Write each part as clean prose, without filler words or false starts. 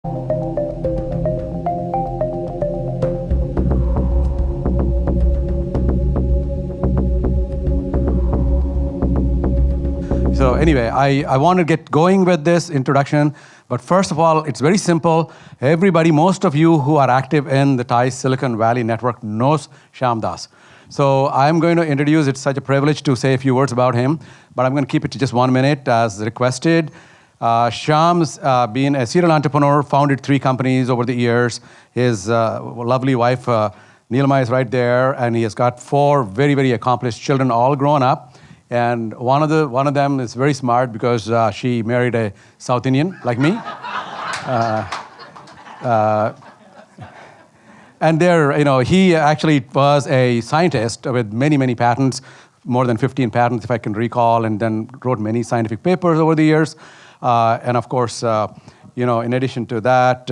So anyway, I want to get going with this introduction, but first of all, it's very simple. Everybody, most of you who are active in the TiE Silicon Valley network knows Shyam Das. So I'm going to introduce, it's such a privilege to say a few words about him, but I'm going to keep it to just 1 minute as requested. Shyam's been a serial entrepreneur, founded 3 companies over the years. His lovely wife, Neelma, is right there, and he has got 4 very, very accomplished children, all grown up. And one of them is very smart because she married a South Indian like me. And he actually was a scientist with many, many patents, more than 15 patents, if I can recall, and then wrote many scientific papers over the years. And of course, in addition to that,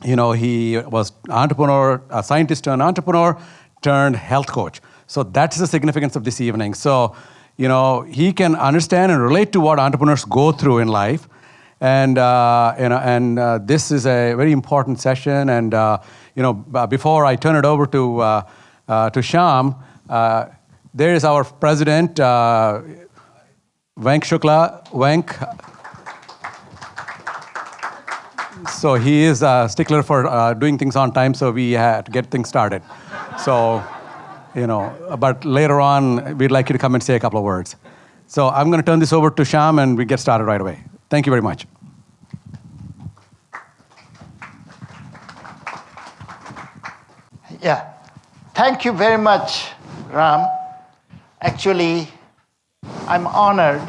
he was an entrepreneur, a scientist turned entrepreneur, turned health coach. So that's the significance of this evening. So, he can understand and relate to what entrepreneurs go through in life. And, this is a very important session. And, before I turn it over to Shyam, there is our president, Venk Shukla. Venk. So he is a stickler for doing things on time, so we had to get things started. So, but later on, we'd like you to come and say a couple of words. So I'm going to turn this over to Shyam, and we get started right away. Thank you very much. Yeah. Thank you very much, Ram. Actually, I'm honored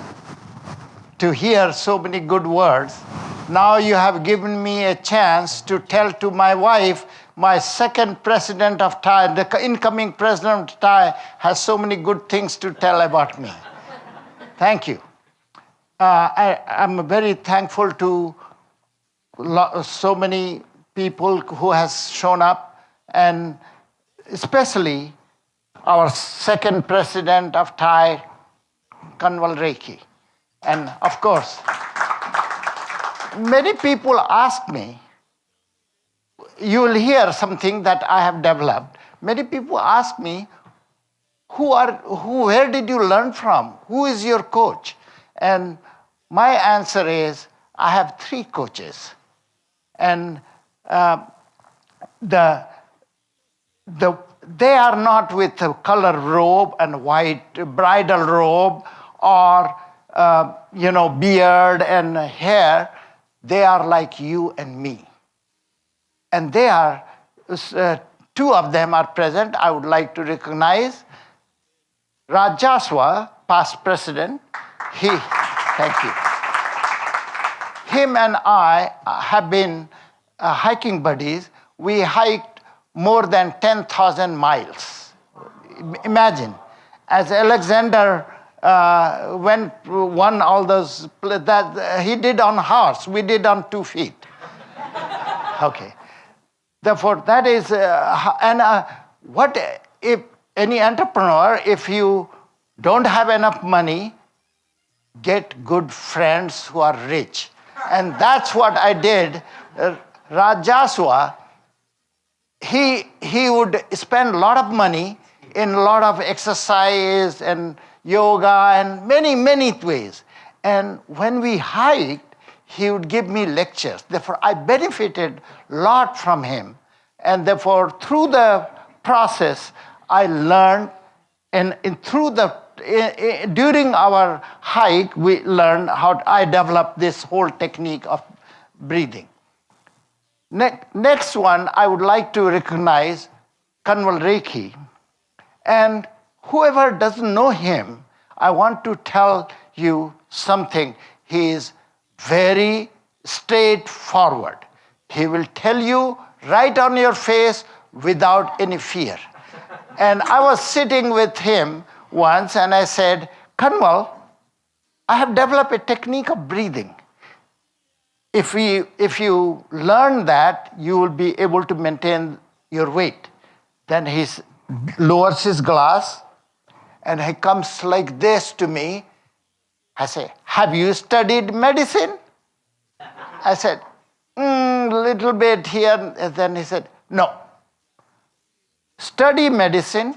to hear so many good words. Now you have given me a chance to tell to my wife, my second president of TiE, the incoming president of TiE, has so many good things to tell about me. Thank you. I'm very thankful to so many people who has shown up, and especially our second president of TiE, Kanwal Rekhi. And of course, many people ask me, you will hear something that I have developed. Many people ask me, where did you learn from? Who is your coach? And my answer is, I have 3 coaches. And they are not with a color robe and white bridal robe or beard and hair. They are like you and me. And they are, 2 of them are present. I would like to recognize Raj Jaswa, past president. Thank you. Him and I have been hiking buddies. We hiked more than 10,000 miles. Imagine, as Alexander won all those, that he did on horse, we did on 2 feet. Okay. Therefore, that is, what if any entrepreneur, if you don't have enough money, get good friends who are rich. And that's what I did. Raj Jaswa, he would spend a lot of money in a lot of exercise and yoga and many, many ways. And when we hiked, he would give me lectures. Therefore, I benefited a lot from him. And therefore, through the process, I learned, and during our hike, we learned how I developed this whole technique of breathing. Next one, I would like to recognize Kanwal Rekhi. And whoever doesn't know him, I want to tell you something. He is very straightforward. He will tell you right on your face without any fear. And I was sitting with him once and I said, Kanwal, I have developed a technique of breathing. If you learn that, you will be able to maintain your weight. Then he lowers his glass and he comes like this to me. I say, have you studied medicine? I said, a little bit here, and then he said, no, study medicine,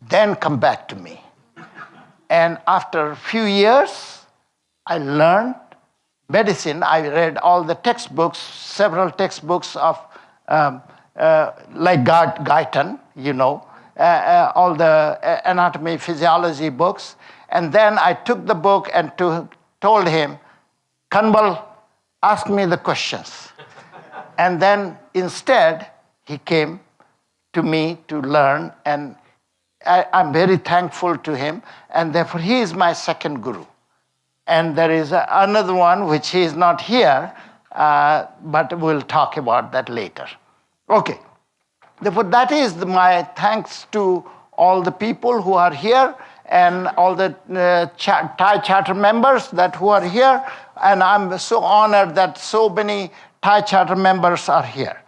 then come back to me. And after a few years, I learned medicine. I read all the textbooks, several textbooks of like Guyton, all the anatomy, physiology books. And then I took the book and told him, Kanwal, ask me the questions. And then instead, he came to me to learn, and I'm very thankful to him, and therefore he is my second guru. And there is another one which he is not here, but we'll talk about that later. Okay, therefore that is my thanks to all the people who are here and all the TiE Charter members who are here, and I'm so honored that so many TiE Charter members are here.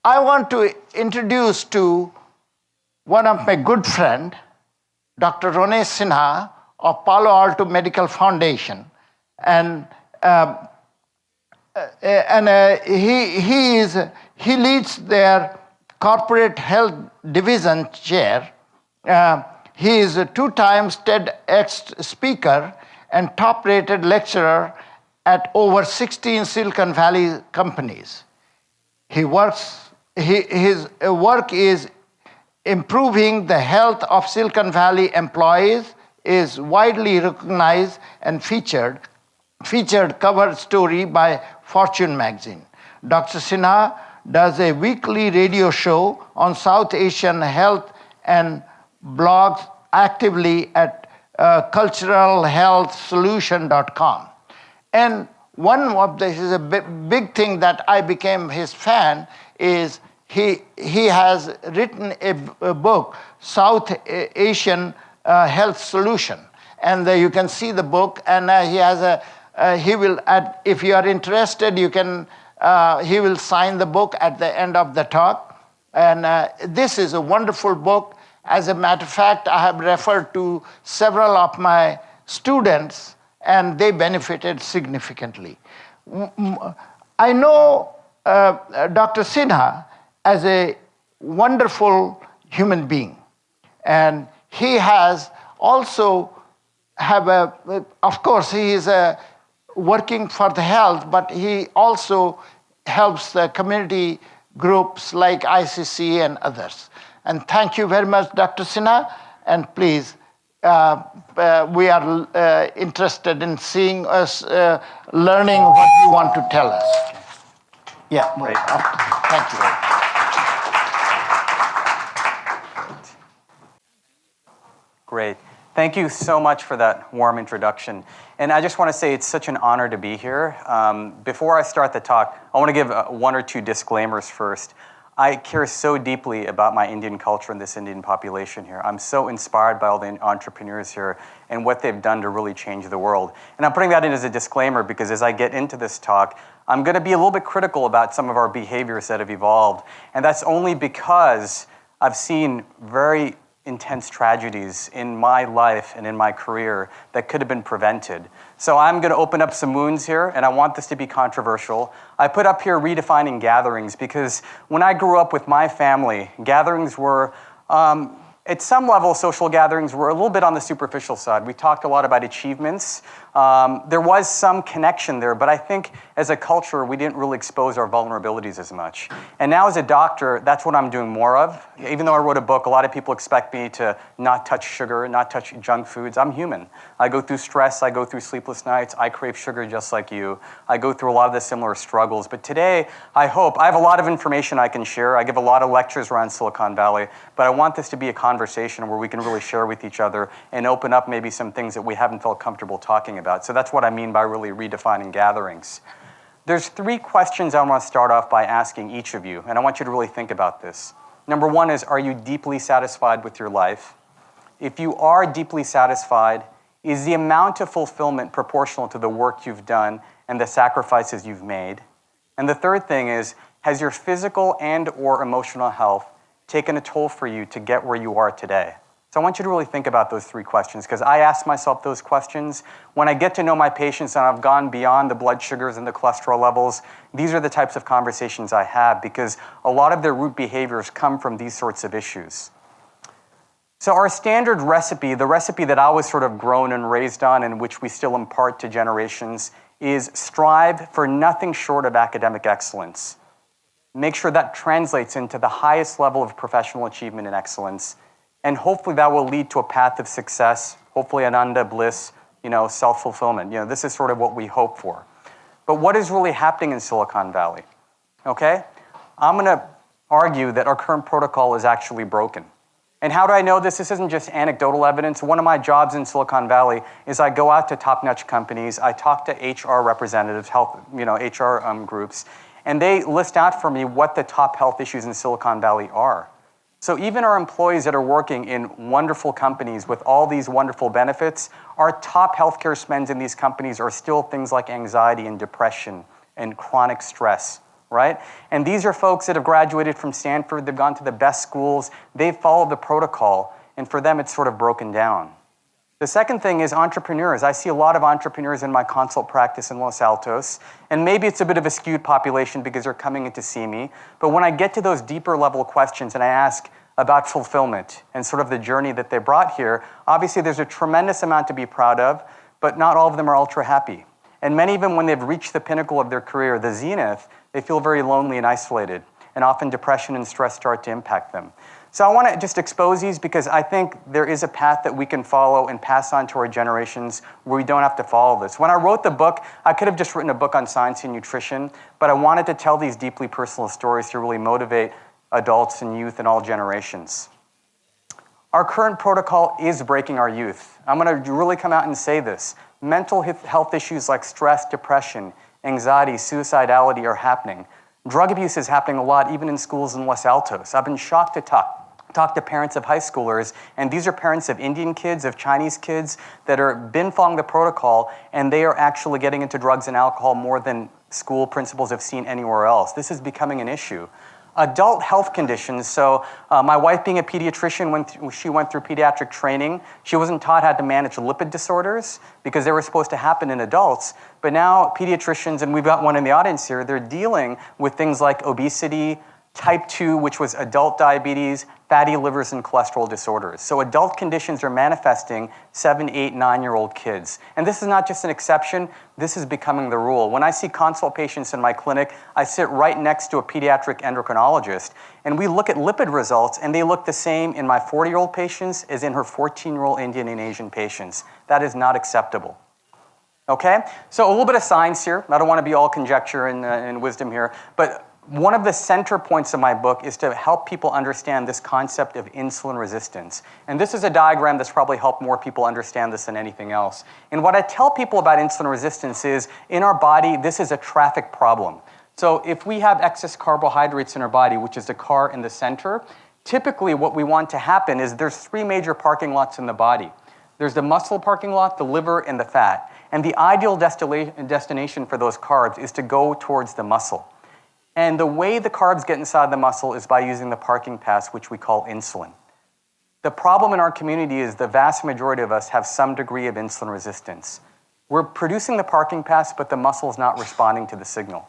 I want to introduce to one of my good friend, Dr. Rone Sinha of Palo Alto Medical Foundation, and he leads their corporate health division chair. He is a 2-time TEDx speaker and top-rated lecturer at over 16 Silicon Valley companies. His work is improving the health of Silicon Valley employees, is widely recognized and featured cover story by Fortune magazine. Dr. Sinha does a weekly radio show on South Asian health and blogs actively at culturalhealthsolution.com. And one of this is a big thing that I became his fan is he has written a book, South Asian Health Solution. And you can see the book, and he has he will, if you are interested, you can, he will sign the book at the end of the talk. And this is a wonderful book. As a matter of fact, I have referred to several of my students, and they benefited significantly. I know Dr. Sinha as a wonderful human being. And he has also of course, he is working for the health, but he also helps the community groups like ICC and others. And thank you very much, Dr. Sinha. And please, we are interested in seeing us learning what you want to tell us. Yeah, great. Thank you. Great. Thank you so much for that warm introduction. And I just want to say it's such an honor to be here. Before I start the talk, I want to give 1 or 2 disclaimers first. I care so deeply about my Indian culture and this Indian population here. I'm so inspired by all the entrepreneurs here and what they've done to really change the world. And I'm putting that in as a disclaimer because as I get into this talk, I'm going to be a little bit critical about some of our behaviors that have evolved. And that's only because I've seen very intense tragedies in my life and in my career that could have been prevented. So I'm going to open up some wounds here, and I want this to be controversial. I put up here redefining gatherings because when I grew up with my family, gatherings were, at some level, social gatherings were a little bit on the superficial side. We talked a lot about achievements. There was some connection there, but I think as a culture, we didn't really expose our vulnerabilities as much. And now as a doctor, that's what I'm doing more of. Even though I wrote a book, a lot of people expect me to not touch sugar, not touch junk foods. I'm human. I go through stress. I go through sleepless nights. I crave sugar just like you. I go through a lot of the similar struggles. But today, I hope, I have a lot of information I can share. I give a lot of lectures around Silicon Valley, but I want this to be a conversation where we can really share with each other and open up maybe some things that we haven't felt comfortable talking about. So that's what I mean by really redefining gatherings. There's 3 questions I want to start off by asking each of you, and I want you to really think about this. Number 1 is, are you deeply satisfied with your life? If you are deeply satisfied, is the amount of fulfillment proportional to the work you've done and the sacrifices you've made? And the third thing is, has your physical and or emotional health taken a toll for you to get where you are today? So I want you to really think about those 3 questions, because I ask myself those questions. When I get to know my patients and I've gone beyond the blood sugars and the cholesterol levels, these are the types of conversations I have, because a lot of their root behaviors come from these sorts of issues. So our standard recipe, the recipe that I was sort of grown and raised on and which we still impart to generations, is strive for nothing short of academic excellence. Make sure that translates into the highest level of professional achievement and excellence. And hopefully that will lead to a path of success, hopefully ananda, bliss, self-fulfillment. This is sort of what we hope for. But what is really happening in Silicon Valley? Okay? I'm going to argue that our current protocol is actually broken. And how do I know this? This isn't just anecdotal evidence. One of my jobs in Silicon Valley is I go out to top-notch companies, I talk to HR representatives, HR groups, and they list out for me what the top health issues in Silicon Valley are. So even our employees that are working in wonderful companies with all these wonderful benefits, our top healthcare spends in these companies are still things like anxiety and depression and chronic stress, right? And these are folks that have graduated from Stanford, they've gone to the best schools, they've followed the protocol, and for them it's sort of broken down. The second thing is entrepreneurs. I see a lot of entrepreneurs in my consult practice in Los Altos, and maybe it's a bit of a skewed population because they're coming in to see me, but when I get to those deeper level questions and I ask about fulfillment and sort of the journey that they brought here, obviously there's a tremendous amount to be proud of, but not all of them are ultra happy. And many of them, when they've reached the pinnacle of their career, the zenith, they feel very lonely and isolated, and often depression and stress start to impact them. So I want to just expose these because I think there is a path that we can follow and pass on to our generations where we don't have to follow this. When I wrote the book, I could have just written a book on science and nutrition, but I wanted to tell these deeply personal stories to really motivate adults and youth in all generations. Our current protocol is breaking our youth. I'm going to really come out and say this. Mental health issues like stress, depression, anxiety, suicidality are happening. Drug abuse is happening a lot, even in schools in Los Altos. I've been shocked to talk to parents of high schoolers, and these are parents of Indian kids, of Chinese kids that are been following the protocol, and they are actually getting into drugs and alcohol more than school principals have seen anywhere else. This is becoming an issue. Adult health conditions. So my wife, being a pediatrician, she went through pediatric training. She wasn't taught how to manage lipid disorders because they were supposed to happen in adults. But now pediatricians, and we've got one in the audience here, they're dealing with things like obesity, type 2, which was adult diabetes, fatty livers, and cholesterol disorders. So adult conditions are manifesting 7, 8, 9-year-old kids. And this is not just an exception, this is becoming the rule. When I see consult patients in my clinic, I sit right next to a pediatric endocrinologist, and we look at lipid results, and they look the same in my 40-year-old patients as in her 14-year-old Indian and Asian patients. That is not acceptable. Okay? So a little bit of science here. I don't want to be all conjecture and wisdom here, but one of the center points of my book is to help people understand this concept of insulin resistance. And this is a diagram that's probably helped more people understand this than anything else. And what I tell people about insulin resistance is, in our body, this is a traffic problem. So if we have excess carbohydrates in our body, which is the car in the center, typically what we want to happen is there's 3 major parking lots in the body. There's the muscle parking lot, the liver, and the fat. And the ideal destination for those carbs is to go towards the muscle. And the way the carbs get inside the muscle is by using the parking pass, which we call insulin. The problem in our community is the vast majority of us have some degree of insulin resistance. We're producing the parking pass, but the muscle is not responding to the signal.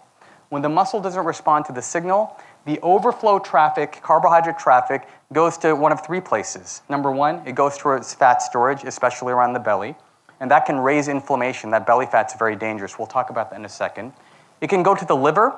When the muscle doesn't respond to the signal, the overflow traffic, carbohydrate traffic, goes to one of 3 places. Number 1, it goes towards fat storage, especially around the belly, and that can raise inflammation. That belly fat's very dangerous. We'll talk about that in a second. It can go to the liver.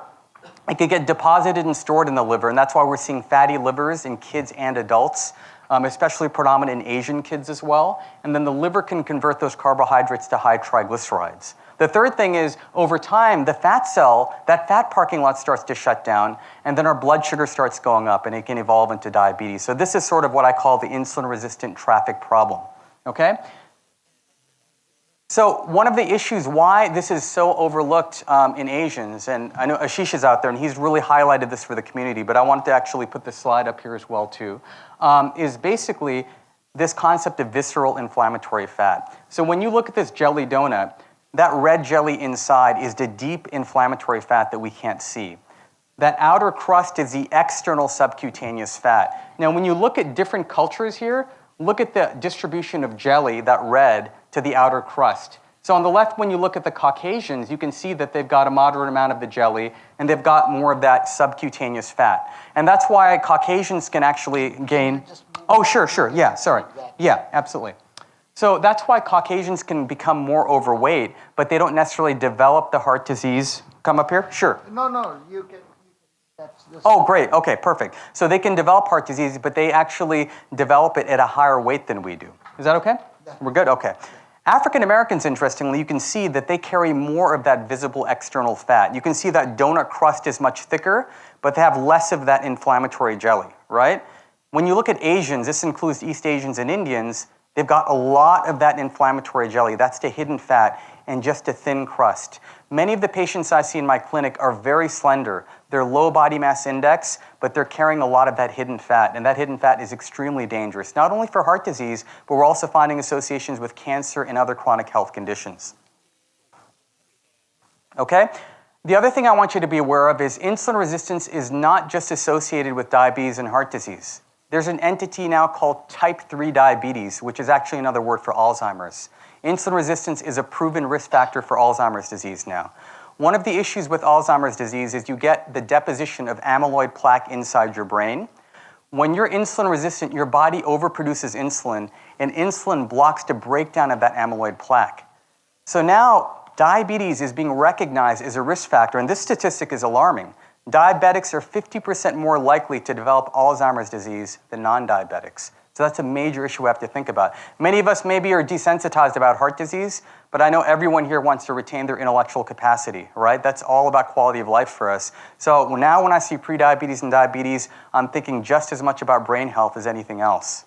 It could get deposited and stored in the liver, and that's why we're seeing fatty livers in kids and adults, especially predominant in Asian kids as well. And then the liver can convert those carbohydrates to high triglycerides. The third thing is, over time, the fat cell, that fat parking lot starts to shut down, and then our blood sugar starts going up, and it can evolve into diabetes. So this is sort of what I call the insulin-resistant traffic problem, okay? So one of the issues why this is so overlooked in Asians, and I know Ashish is out there, and he's really highlighted this for the community, but I wanted to actually put this slide up here as well too, is basically this concept of visceral inflammatory fat. So when you look at this jelly donut, that red jelly inside is the deep inflammatory fat that we can't see. That outer crust is the external subcutaneous fat. Now when you look at different cultures here, Look at the distribution of jelly, that red, to the outer crust. So on the left, when you look at the Caucasians, you can see that they've got a moderate amount of the jelly, and they've got more of that subcutaneous fat. And that's why Caucasians can actually gain... Oh, sure, yeah, sorry. Yeah, absolutely. So that's why Caucasians can become more overweight, but they don't necessarily develop the heart disease. Come up here? Sure. No, you can that's this. Oh, great. Okay, perfect. So they can develop heart disease, but they actually develop it at a higher weight than we do. Is that okay? We're good? Okay. African Americans, interestingly, you can see that they carry more of that visible external fat. You can see that donut crust is much thicker, but they have less of that inflammatory jelly, right? When you look at Asians, this includes East Asians and Indians, they've got a lot of that inflammatory jelly. That's the hidden fat and just a thin crust. Many of the patients I see in my clinic are very slender. They're low body mass index, but they're carrying a lot of that hidden fat, and that hidden fat is extremely dangerous, not only for heart disease, but we're also finding associations with cancer and other chronic health conditions. Okay? The other thing I want you to be aware of is insulin resistance is not just associated with diabetes and heart disease. There's an entity now called type 3 diabetes, which is actually another word for Alzheimer's. Insulin resistance is a proven risk factor for Alzheimer's disease now. One of the issues with Alzheimer's disease is you get the deposition of amyloid plaque inside your brain. When you're insulin resistant, your body overproduces insulin, and insulin blocks the breakdown of that amyloid plaque. So now diabetes is being recognized as a risk factor, and this statistic is alarming. Diabetics are 50% more likely to develop Alzheimer's disease than non-diabetics. So that's a major issue we have to think about. Many of us maybe are desensitized about heart disease, but I know everyone here wants to retain their intellectual capacity, right? That's all about quality of life for us. So now when I see prediabetes and diabetes, I'm thinking just as much about brain health as anything else.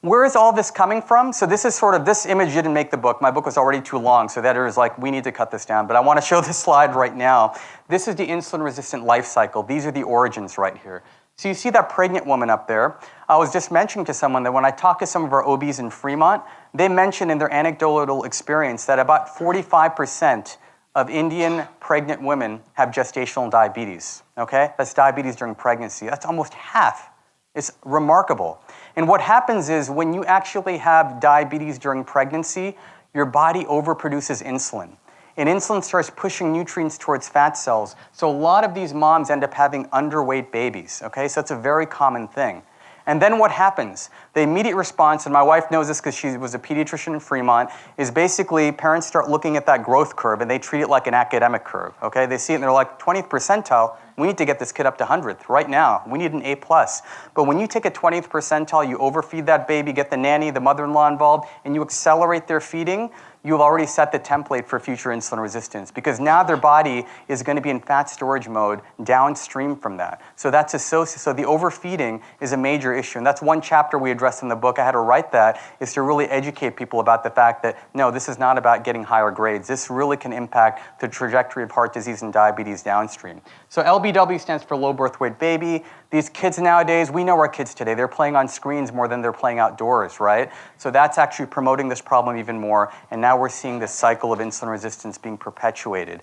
Where is all this coming from? So this is this image didn't make the book. My book was already too long, so that is like, we need to cut this down. But I want to show this slide right now. This is the insulin-resistant life cycle. These are the origins right here. So you see that pregnant woman up there. I was just mentioning to someone that when I talk to some of our OBs in Fremont, they mention in their anecdotal experience that about 45% of Indian pregnant women have gestational diabetes, okay? That's diabetes during pregnancy. That's almost half. It's remarkable. And what happens is when you actually have diabetes during pregnancy, your body overproduces insulin. And insulin starts pushing nutrients towards fat cells. So a lot of these moms end up having underweight babies, okay? So that's a very common thing. And then what happens? The immediate response, and my wife knows this because she was a pediatrician in Fremont, is basically parents start looking at that growth curve and they treat it like an academic curve, okay? They see it and they're like, 20th percentile, we need to get this kid up to 100th right now. We need an A+. But when you take a 20th percentile, you overfeed that baby, get the nanny, the mother-in-law involved, and you accelerate their feeding, you've already set the template for future insulin resistance because now their body is going to be in fat storage mode downstream from that. So that's associated. So the overfeeding is a major issue. And that's one chapter we addressed in the book. I had to write that, is to really educate people about the fact that, no, this is not about getting higher grades. This really can impact the trajectory of heart disease and diabetes downstream. So LBW stands for low birth weight baby. These kids nowadays, we know our kids today, they're playing on screens more than they're playing outdoors, right? So that's actually promoting this problem even more. And now we're seeing this cycle of insulin resistance being perpetuated,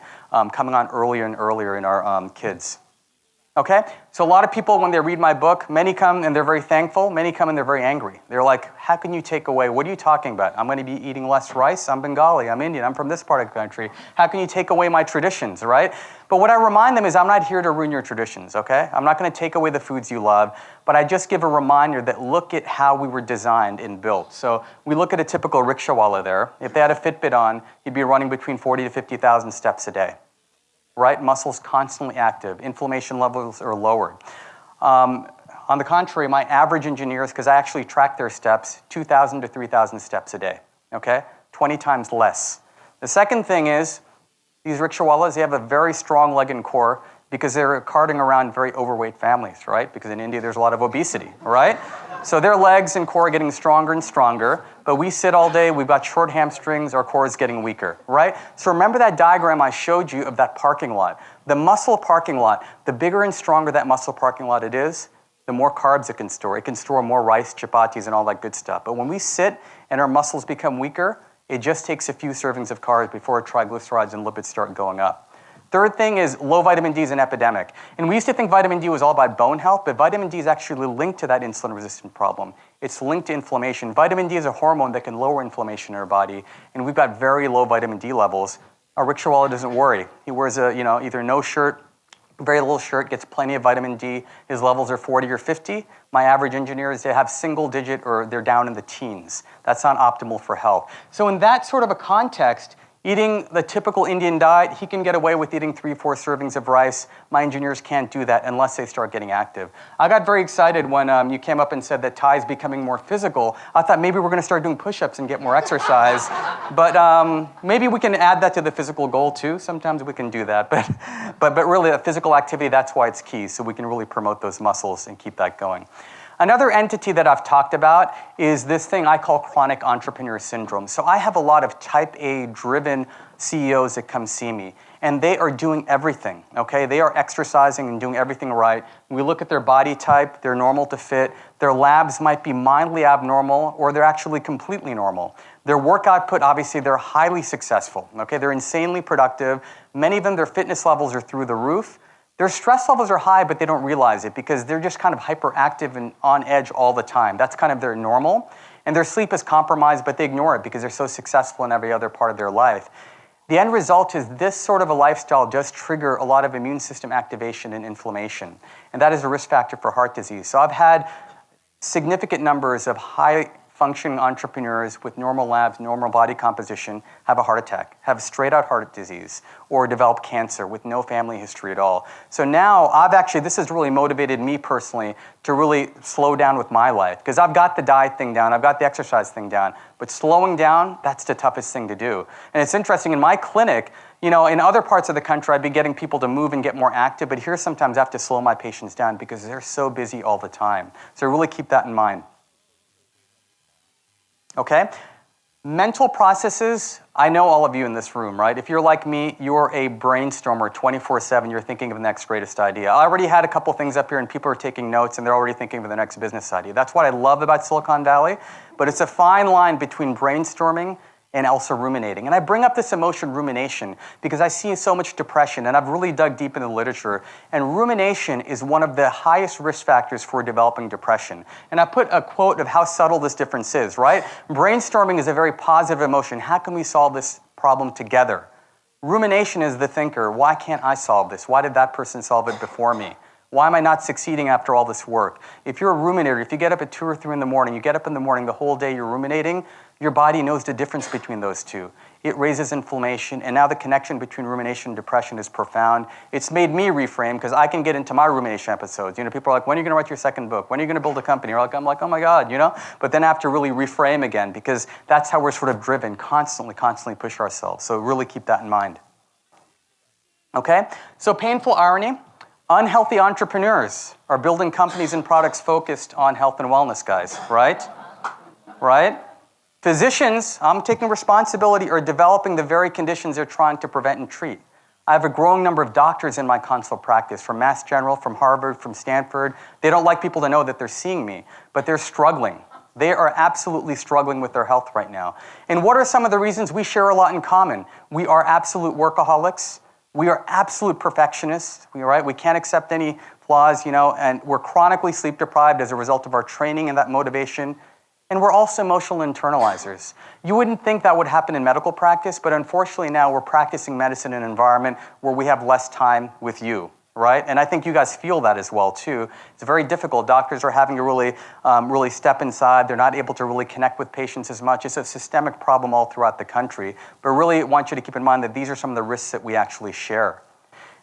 coming on earlier and earlier in our kids. Okay? So a lot of people, when they read my book, many come and they're very thankful. Many come and they're very angry. They're like, how can you take away? What are you talking about? I'm going to be eating less rice. I'm Bengali. I'm Indian. I'm from this part of the country. How can you take away my traditions, right? But what I remind them is I'm not here to ruin your traditions, okay? I'm not going to take away the foods you love, but I just give a reminder that look at how we were designed and built. So we look at a typical rickshawala there. If they had a Fitbit on, you'd be running between 40 to 50,000 steps a day. Right? Muscles constantly active. Inflammation levels are lowered. On the contrary, my average engineers, because I actually track their steps, 2,000 to 3,000 steps a day, okay? 20 times less. The second thing is, these rickshawalas, they have a very strong leg and core because they're carting around very overweight families, right? Because in India, there's a lot of obesity, right? So their legs and core are getting stronger and stronger, but we sit all day, we've got short hamstrings, our core is getting weaker, right? So remember that diagram I showed you of that parking lot. The muscle parking lot, the bigger and stronger that muscle parking lot it is, the more carbs it can store. It can store more rice, chapatis, and all that good stuff. But when we sit and our muscles become weaker, it just takes a few servings of carbs before triglycerides and lipids start going up. Third thing is low vitamin D is an epidemic. And we used to think vitamin D was all about bone health, but vitamin D is actually linked to that insulin-resistant problem. It's linked to inflammation. Vitamin D is a hormone that can lower inflammation in our body, and we've got very low vitamin D levels. Our Rickshaw doesn't worry. He wears either no shirt, very little shirt, gets plenty of vitamin D. His levels are 40 or 50. My average engineers, they have single digit or they're down in the teens. That's not optimal for health. So in that sort of a context, eating the typical Indian diet, he can get away with eating 3-4 servings of rice. My engineers can't do that unless they start getting active. I got very excited when you came up and said that TiE is becoming more physical. I thought maybe we're going to start doing push-ups and get more exercise. But maybe we can add that to the physical goal too. Sometimes we can do that. But really, a physical activity, that's why it's key. So we can really promote those muscles and keep that going. Another entity that I've talked about is this thing I call chronic entrepreneur syndrome. So I have a lot of type A driven CEOs that come see me, and they are doing everything, okay? They are exercising and doing everything right. We look at their body type, they're normal to fit. Their labs might be mildly abnormal, or they're actually completely normal. Their work output, obviously, they're highly successful, okay? They're insanely productive. Many of them, their fitness levels are through the roof. Their stress levels are high, but they don't realize it because they're just kind of hyperactive and on edge all the time. That's kind of their normal. And their sleep is compromised, but they ignore it because they're so successful in every other part of their life. The end result is this sort of a lifestyle does trigger a lot of immune system activation and inflammation. And that is a risk factor for heart disease. So I've had significant numbers of high-functioning entrepreneurs with normal labs, normal body composition, have a heart attack, have straight-out heart disease, or develop cancer with no family history at all. So now, this has really motivated me personally to really slow down with my life, because I've got the diet thing down, I've got the exercise thing down, but slowing down, that's the toughest thing to do. And it's interesting, in my clinic, in other parts of the country, I'd be getting people to move and get more active, but here sometimes I have to slow my patients down because they're so busy all the time. So really keep that in mind. Okay? Mental processes, I know all of you in this room, right? If you're like me, you're a brainstormer 24/7. You're thinking of the next greatest idea. I already had a couple things up here and people are taking notes and they're already thinking of the next business idea. That's what I love about Silicon Valley, but it's a fine line between brainstorming and also ruminating. And I bring up this emotion rumination because I see so much depression, and I've really dug deep into the literature, and rumination is one of the highest risk factors for developing depression. And I put a quote of how subtle this difference is, right? Brainstorming is a very positive emotion. How can we solve this problem together? Rumination is the thinker. Why can't I solve this? Why did that person solve it before me? Why am I not succeeding after all this work? If you're a ruminator, if you get up at 2 or 3 in the morning, you get up in the morning, the whole day you're ruminating, your body knows the difference between those two. It raises inflammation, and now the connection between rumination and depression is profound. It's made me reframe because I can get into my rumination episodes. People are like, when are you going to write your second book? When are you going to build a company? I'm like, oh my God, But then I have to really reframe again because that's how we're sort of driven, constantly push ourselves. So really keep that in mind. Okay? So painful irony. Unhealthy entrepreneurs are building companies and products focused on health and wellness, guys, right? Right? Physicians, I'm taking responsibility, are developing the very conditions they're trying to prevent and treat. I have a growing number of doctors in my consult practice, from Mass General, from Harvard, from Stanford. They don't like people to know that they're seeing me, but they're struggling. They are absolutely struggling with their health right now. And what are some of the reasons? We share a lot in common? We are absolute workaholics. We are absolute perfectionists, right? We can't accept any flaws, and we're chronically sleep deprived as a result of our training and that motivation. And we're also emotional internalizers. You wouldn't think that would happen in medical practice, but unfortunately now we're practicing medicine in an environment where we have less time with you, right? And I think you guys feel that as well, too. It's very difficult. Doctors are having to really step inside. They're not able to really connect with patients as much. It's a systemic problem all throughout the country. But really, I want you to keep in mind that these are some of the risks that we actually share.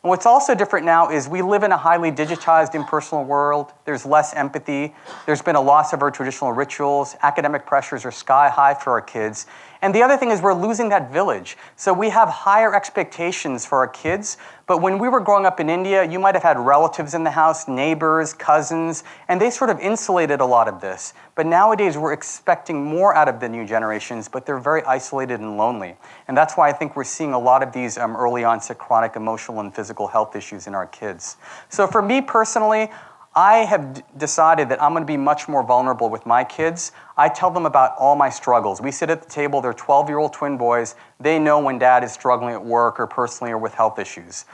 And what's also different now is we live in a highly digitized, impersonal world. There's less empathy. There's been a loss of our traditional rituals. Academic pressures are sky high for our kids. And the other thing is we're losing that village. So we have higher expectations for our kids. But when we were growing up in India, you might have had relatives in the house, neighbors, cousins, and they sort of insulated a lot of this. But nowadays, we're expecting more out of the new generations, but they're very isolated and lonely. And that's why I think we're seeing a lot of these early onset chronic emotional and physical health issues in our kids. So for me personally, I have decided that I'm going to be much more vulnerable with my kids. I tell them about all my struggles. We sit at the table, they're 12-year-old twin boys. They know when dad is struggling at work or personally or with health issues.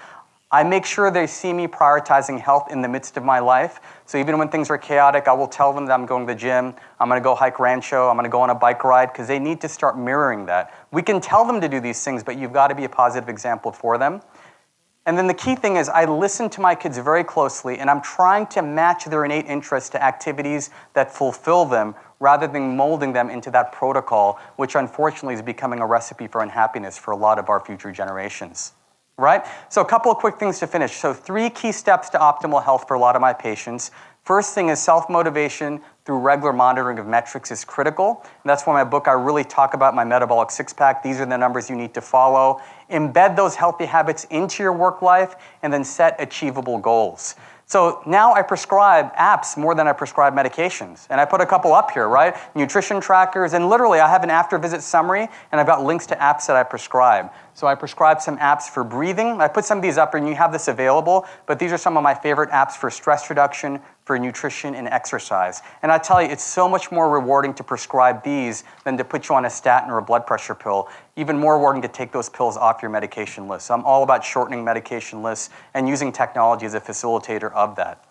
I make sure they see me prioritizing health in the midst of my life. So even when things are chaotic, I will tell them that I'm going to the gym, I'm going to go hike Rancho, I'm going to go on a bike ride, because they need to start mirroring that. We can tell them to do these things, but you've got to be a positive example for them. And then the key thing is I listen to my kids very closely, and I'm trying to match their innate interest to activities that fulfill them rather than molding them into that protocol, which unfortunately is becoming a recipe for unhappiness for a lot of our future generations. Right? So a couple of quick things to finish. So 3 key steps to optimal health for a lot of my patients. First thing is self-motivation through regular monitoring of metrics is critical. And that's why my book, I really talk about my metabolic six-pack. These are the numbers you need to follow. Embed those healthy habits into your work life, and then set achievable goals. So now I prescribe apps more than I prescribe medications. And I put a couple up here, right? Nutrition trackers, and literally I have an after-visit summary, and I've got links to apps that I prescribe. So I prescribe some apps for breathing. I put some of these up, and you have this available, but these are some of my favorite apps for stress reduction, for nutrition, and exercise. And I tell you, it's so much more rewarding to prescribe these than to put you on a statin or a blood pressure pill. Even more rewarding to take those pills off your medication list. So I'm all about shortening medication lists and using technology as a facilitator of that.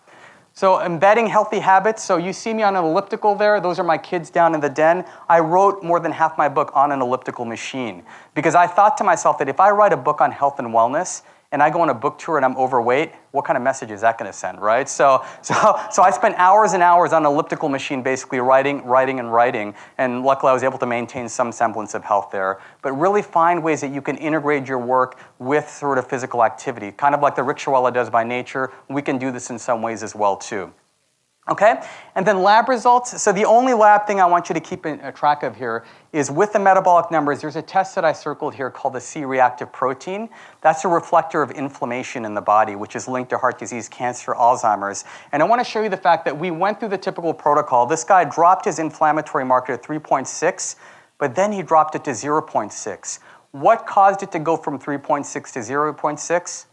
So embedding healthy habits. So you see me on an elliptical there. Those are my kids down in the den. I wrote more than half my book on an elliptical machine because I thought to myself that if I write a book on health and wellness and I go on a book tour and I'm overweight, what kind of message is that going to send, right? So I spent hours and hours on an elliptical machine basically writing, and luckily I was able to maintain some semblance of health there. But really find ways that you can integrate your work with sort of physical activity. Kind of like the rickshaw does by nature, we can do this in some ways as well too. Okay, and then lab results. So the only lab thing I want you to keep track of here is with the metabolic numbers, there's a test that I circled here called the C-reactive protein. That's a reflector of inflammation in the body, which is linked to heart disease, cancer, Alzheimer's. And I want to show you the fact that we went through the typical protocol. This guy dropped his inflammatory marker to 3.6, but then he dropped it to 0.6. What caused it to go from 3.6 to 0.6?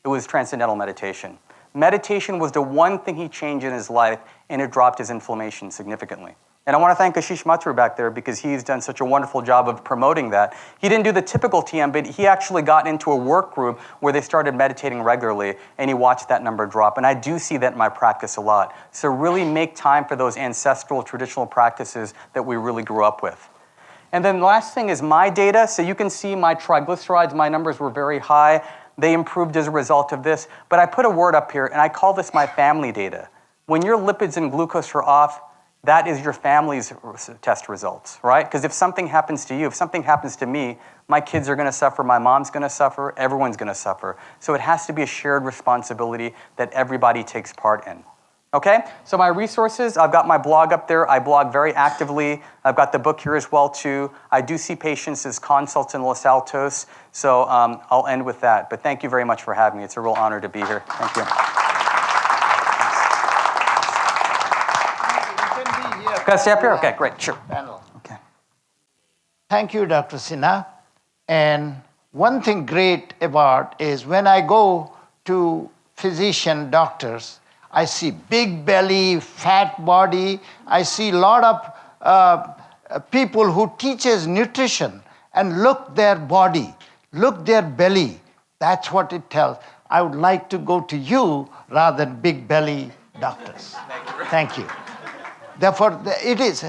It was transcendental meditation. Meditation was the one thing he changed in his life, and it dropped his inflammation significantly. And I want to thank Ashish Mathur back there because he's done such a wonderful job of promoting that. He didn't do the typical TM, but he actually got into a work group where they started meditating regularly, and he watched that number drop. And I do see that in my practice a lot. So really make time for those ancestral, traditional practices that we really grew up with. And then the last thing is my data. So you can see my triglycerides, my numbers were very high. They improved as a result of this. But I put a word up here, and I call this my family data. When your lipids and glucose are off, that is your family's test results, right? Because if something happens to you, if something happens to me, my kids are going to suffer, my mom's going to suffer, everyone's going to suffer. So it has to be a shared responsibility that everybody takes part in. Okay, so my resources, I've got my blog up there. I blog very actively. I've got the book here as well, too. I do see patients as consults in Los Altos, so I'll end with that. But thank you very much for having me. It's a real honor to be here. Thank you. Can I stay up here? Okay, great, sure. Panel. Okay. Thank you, Dr. Sinha. And one thing great about is when I go to physician doctors, I see big belly, fat body. I see a lot of people who teaches nutrition and look their body, look their belly. That's what it tells. I would like to go to you rather than big belly doctors. Thank you. Therefore, it is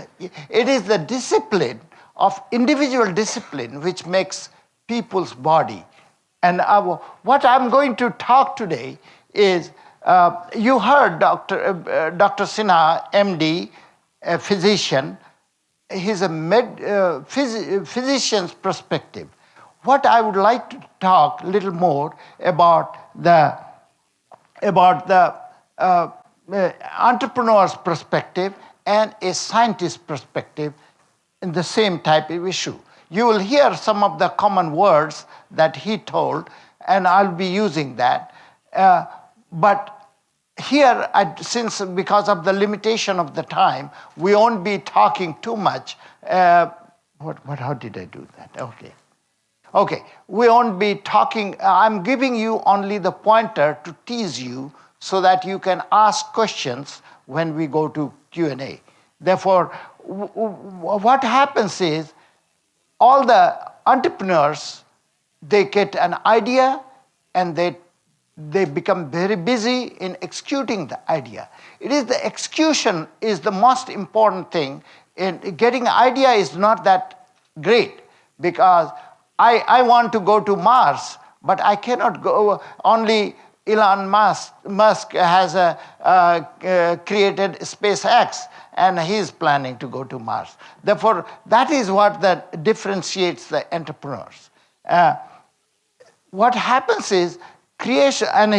the discipline of individual discipline which makes people's body. And what I'm going to talk today is, you heard Dr. Sinha, MD, a physician. He's a physician's perspective. What I would like to talk a little more about the entrepreneur's perspective and a scientist's perspective in the same type of issue. You will hear some of the common words that he told, and I'll be using that. But here, because of the limitation of the time, we won't be talking too much. How did I do that? Okay, we won't be talking. I'm giving you only the pointer to tease you so that you can ask questions when we go to Q&A. Therefore, what happens is all the entrepreneurs, they get an idea and they become very busy in executing the idea. It is the execution is the most important thing. In getting an idea is not that great, because I want to go to Mars, but I cannot go. Only Elon Musk has created SpaceX, and he's planning to go to Mars. Therefore, that is what that differentiates the entrepreneurs. What happens is creation, and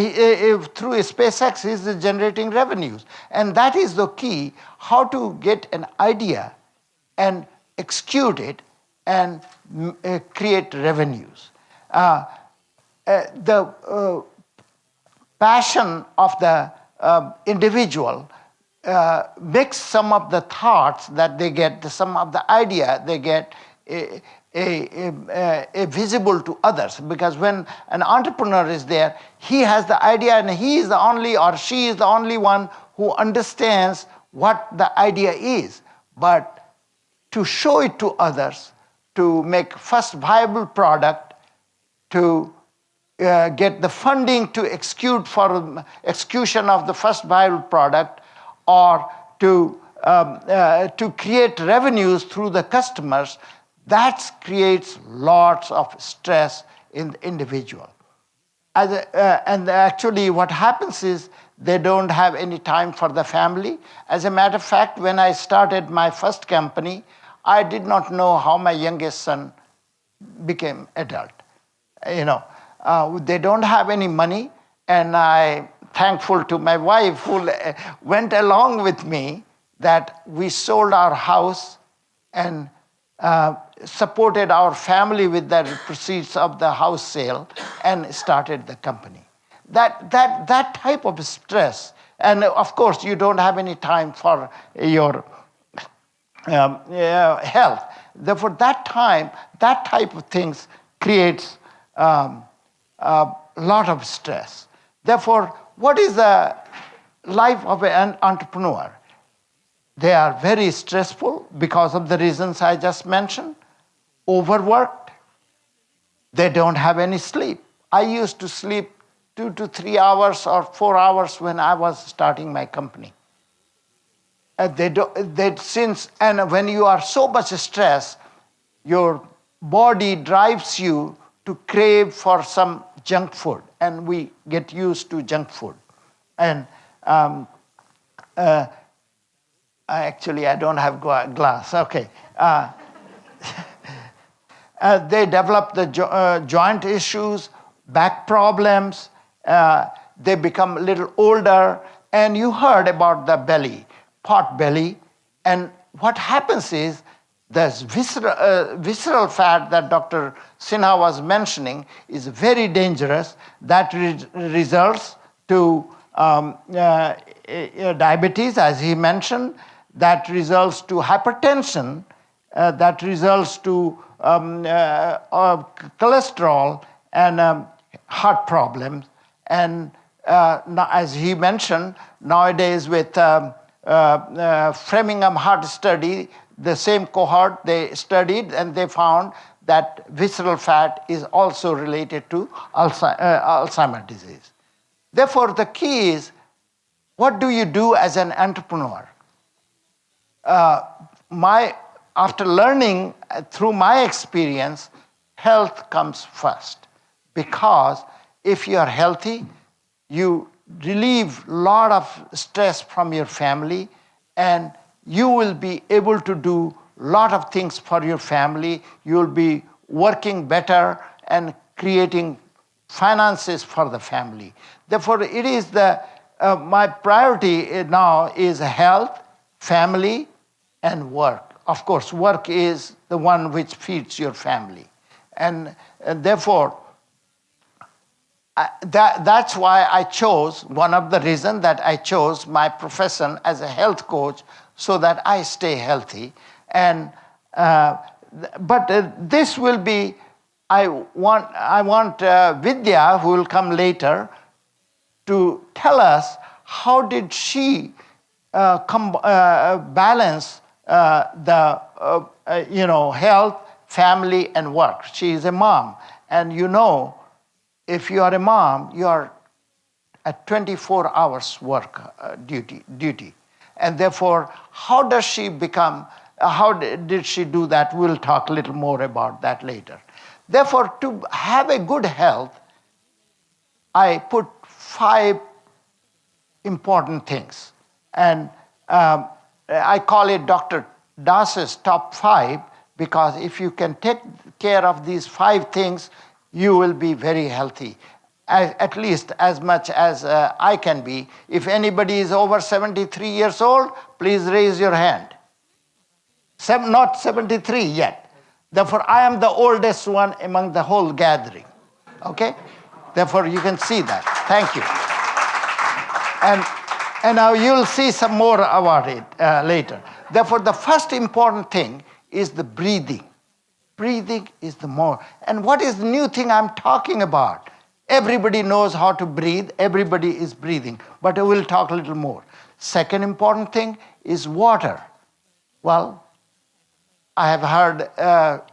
through SpaceX, he's generating revenues. And that is the key, how to get an idea and execute it and create revenues. The passion of the individual makes some of the thoughts that they get, some of the idea they get visible to others. Because when an entrepreneur is there, he has the idea and he is the only, or she is the only one who understands what the idea is. But to show it to others, to make first viable product, to get the funding to execute for execution of the first viable product, or to create revenues through the customers, that creates lots of stress in the individual. And actually what happens is they don't have any time for the family. As a matter of fact, when I started my first company, I did not know how my youngest son became adult. They don't have any money, and I'm thankful to my wife who went along with me, that we sold our house and supported our family with the proceeds of the house sale and started the company. That type of stress, and of course you don't have any time for your health. Therefore, that type of things creates a lot of stress. Therefore, what is the life of an entrepreneur? They are very stressful because of the reasons I just mentioned. Overworked. They don't have any sleep. I used to sleep 2 to 3 hours or 4 hours when I was starting my company. And when you are so much stressed, your body drives you to crave for some junk food, and we get used to junk food. And actually, I don't have glass. Okay. They develop the joint issues, back problems. They become a little older. And you heard about the belly, pot belly. And what happens is this visceral fat that Dr. Sinha was mentioning is very dangerous. That results to diabetes, as he mentioned. That results to hypertension. That results to cholesterol and heart problems. And as he mentioned, nowadays with Framingham Heart Study, the same cohort they studied, and they found that visceral fat is also related to Alzheimer's disease. Therefore, the key is, what do you do as an entrepreneur? After learning through my experience, health comes first. Because if you are healthy, you relieve a lot of stress from your family, and you will be able to do a lot of things for your family. You will be working better and creating finances for the family. Therefore, it is my priority now is health, family, and work. Of course, work is the one which feeds your family. And therefore, that's why I chose, one of the reasons that I chose my profession as a health coach, so that I stay healthy. And but this will be, I want Vidya, who will come later, to tell us how did she balance the health, family, and work. She is a mom, and if you are a mom, you are at 24 hours work duty. And therefore, how did she do that? We'll talk a little more about that later. Therefore, to have a good health, I put 5 important things. And I call it Dr. Das's top 5, because if you can take care of these 5 things, you will be very healthy, at least as much as I can be. If anybody is over 73 years old, please raise your hand. Not 73 yet. Therefore, I am the oldest one among the whole gathering. Okay? Therefore, you can see that. Thank you. And now you'll see some more about it later. Therefore, the first important thing is the breathing. Breathing is the more. And what is the new thing I'm talking about? Everybody knows how to breathe. Everybody is breathing. But I will talk a little more. Second important thing is water. Well, I have heard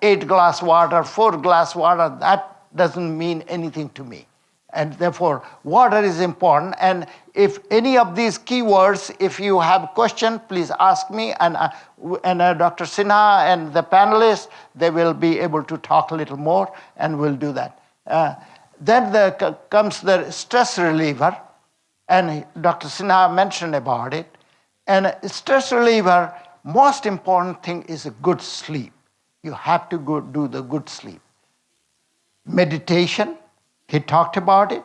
8 glass water, 4 glass water. That doesn't mean anything to me. And therefore, water is important. And if any of these keywords, if you have a question, please ask me. And Dr. Sinha and the panelists, they will be able to talk a little more, and we'll do that. Then comes the stress reliever. And Dr. Sinha mentioned about it. And stress reliever, most important thing is a good sleep. You have to go do the good sleep. Meditation, he talked about it.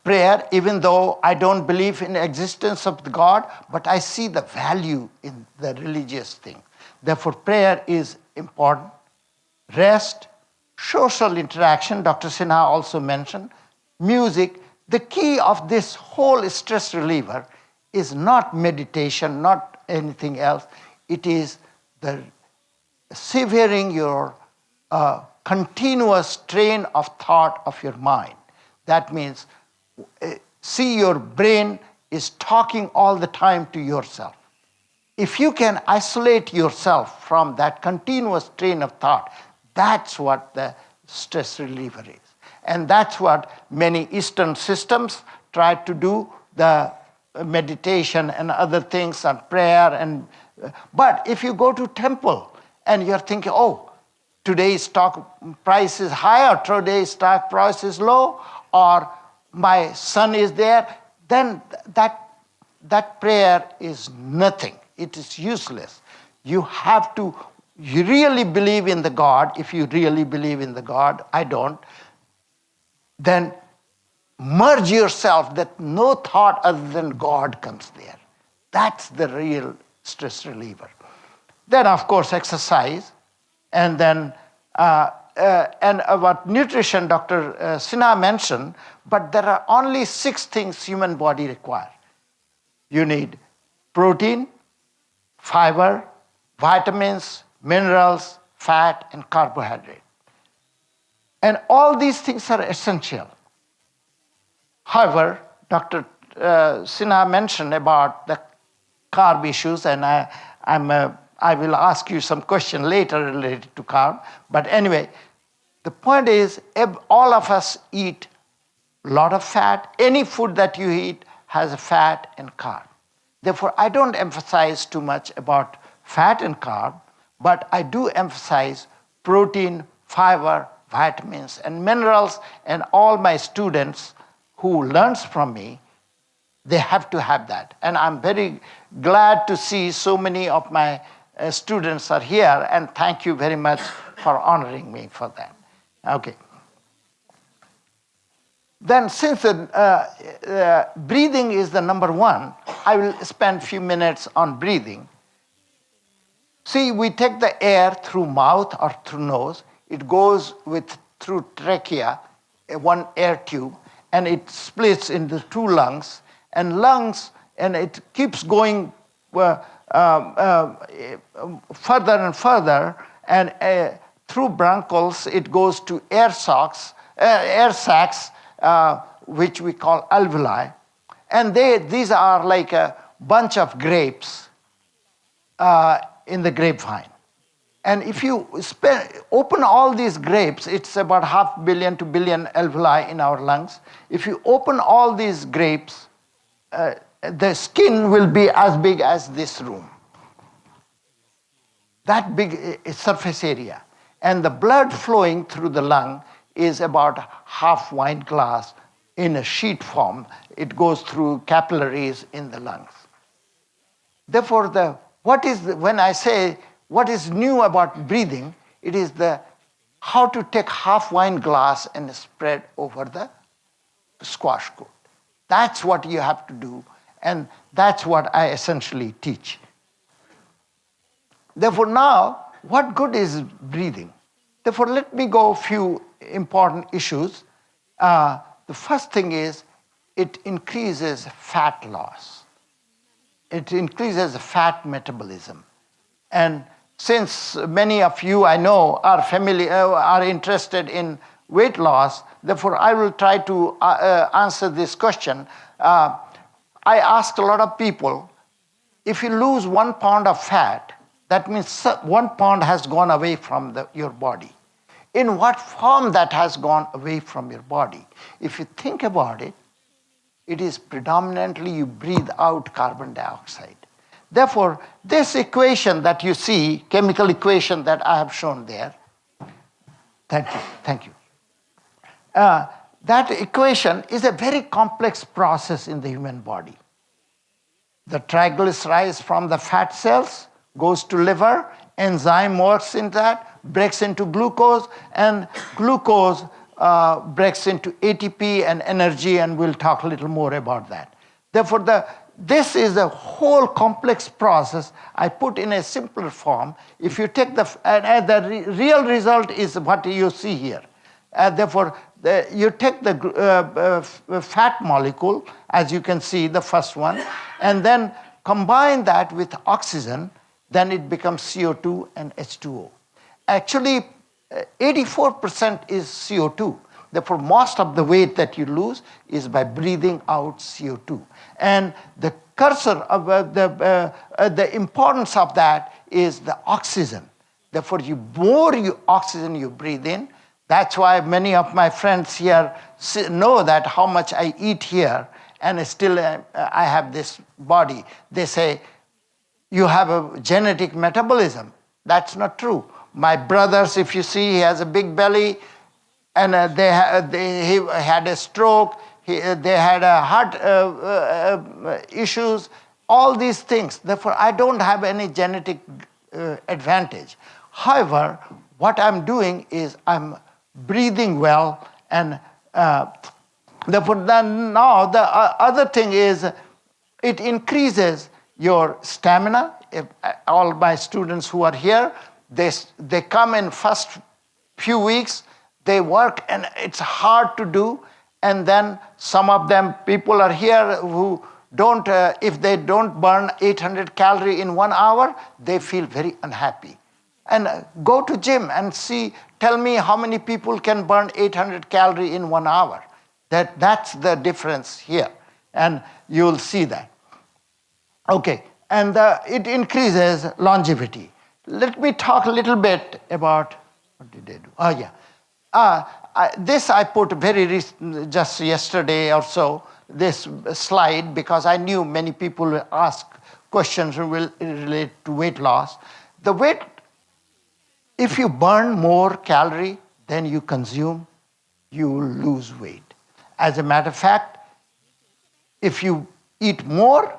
Prayer, even though I don't believe in the existence of God, but I see the value in the religious thing. Therefore, prayer is important. Rest, social interaction, Dr. Sinha also mentioned. Music. The key of this whole stress reliever is not meditation, not anything else. It is the severing your continuous train of thought of your mind. That means, see, your brain is talking all the time to yourself. If you can isolate yourself from that continuous train of thought, that's what the stress reliever is. And that's what many Eastern systems try to do, the meditation and other things and prayer. But if you go to temple and you're thinking, oh, today's stock price is high, or today's stock price is low, or my son is there, then that prayer is nothing. It is useless. You have to really believe in the God. If you really believe in the God, I don't, then merge yourself that no thought other than God comes there. That's the real stress reliever. Then, of course, exercise. And then, and about nutrition, Dr. Sinha mentioned, but there are only 6 things human body requires. You need protein, fiber, vitamins, minerals, fat, and carbohydrate. And all these things are essential. However, Dr. Sinha mentioned about the carb issues, and I will ask you some question later related to carb. But anyway, the point is, all of us eat a lot of fat. Any food that you eat has a fat and carb. Therefore, I don't emphasize too much about fat and carb, but I do emphasize protein, fiber, vitamins, and minerals. And all my students who learns from me, they have to have that. And I'm very glad to see so many of my students are here, and thank you very much for honoring me for that. Okay. Then, since breathing is the number 1, I will spend a few minutes on breathing. See, we take the air through mouth or through nose. It goes through trachea, one air tube, and it splits into 2 lungs. And it keeps going further and further, and through bronchioles, it goes to air sacs, which we call alveoli. And these are like a bunch of grapes in the grapevine. And if you open all these grapes, it's about 500 million to 1 billion alveoli in our lungs. If you open all these grapes, the skin will be as big as this room. That big surface area. And the blood flowing through the lung is about half wine glass in a sheet form. It goes through capillaries in the lungs. Therefore, when I say what is new about breathing, it is how to take half wine glass and spread over the squash coat. That's what you have to do, and that's what I essentially teach. Therefore, now, what good is breathing? Therefore, let me go a few important issues. The first thing is it increases fat loss. It increases fat metabolism. And since many of you I know are interested in weight loss, therefore I will try to answer this question. I asked a lot of people, if you lose 1 pound of fat, that means 1 pound has gone away from your body. In what form that has gone away from your body? If you think about it, it is predominantly you breathe out carbon dioxide. Therefore, this equation that you see, chemical equation that I have shown there, thank you. That equation is a very complex process in the human body. The triglycerides from the fat cells goes to liver, enzyme works in that, breaks into glucose, and glucose breaks into ATP and energy, and we'll talk a little more about that. Therefore, this is a whole complex process I put in a simpler form. If you take the real result is what you see here. Therefore, you take the fat molecule, as you can see, the first one, and then combine that with oxygen, then it becomes CO2 and H2O. Actually, 84% is CO2. Therefore, most of the weight that you lose is by breathing out CO2. And the cursor of the importance of that is the oxygen. Therefore, more oxygen you breathe in. That's why many of my friends here know that how much I eat here, and still I have this body. They say, you have a genetic metabolism. That's not true. My brothers, if you see, he has a big belly, and he had a stroke, they had heart issues, all these things. Therefore, I don't have any genetic advantage. However, what I'm doing is I'm breathing well, and therefore now the other thing is it increases your stamina. If all my students who are here, they come in first few weeks, they work, and it's hard to do. And then some of them, people are here who don't, if they don't burn 800 calories in 1 hour, they feel very unhappy. And go to gym and tell me how many people can burn 800 calories in 1 hour. That's the difference here. And you'll see that. Okay, and it increases longevity. Let me talk a little bit about, what did I do? Oh, yeah. This I put just yesterday or so, this slide, because I knew many people will ask questions related to weight loss. If you burn more calorie than you consume, you will lose weight. As a matter of fact, if you eat more,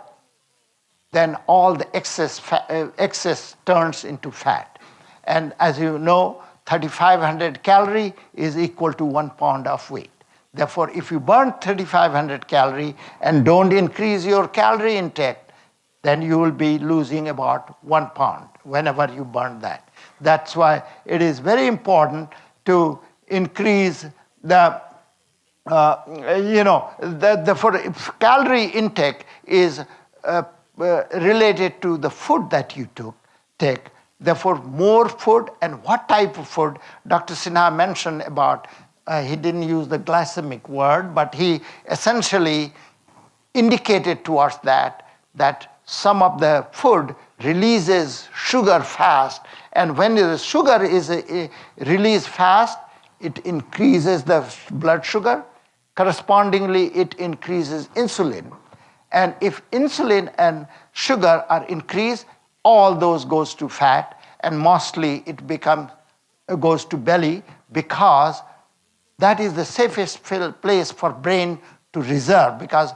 then all the excess turns into fat. And as you know, 3,500 calories is equal to 1 pound of weight. Therefore, if you burn 3,500 calories and don't increase your calorie intake, then you will be losing about 1 pound whenever you burn that. That's why it is very important to increase the calorie intake is related to the food that you take. Therefore, more food, and what type of food? Dr. Sinha mentioned about he didn't use the glycemic word, but he essentially indicated towards that some of the food releases sugar fast, and when the sugar is released fast, it increases the blood sugar. Correspondingly, it increases insulin. And if insulin and sugar are increased, all those goes to fat, and mostly it goes to belly, because that is the safest place for brain to reserve. Because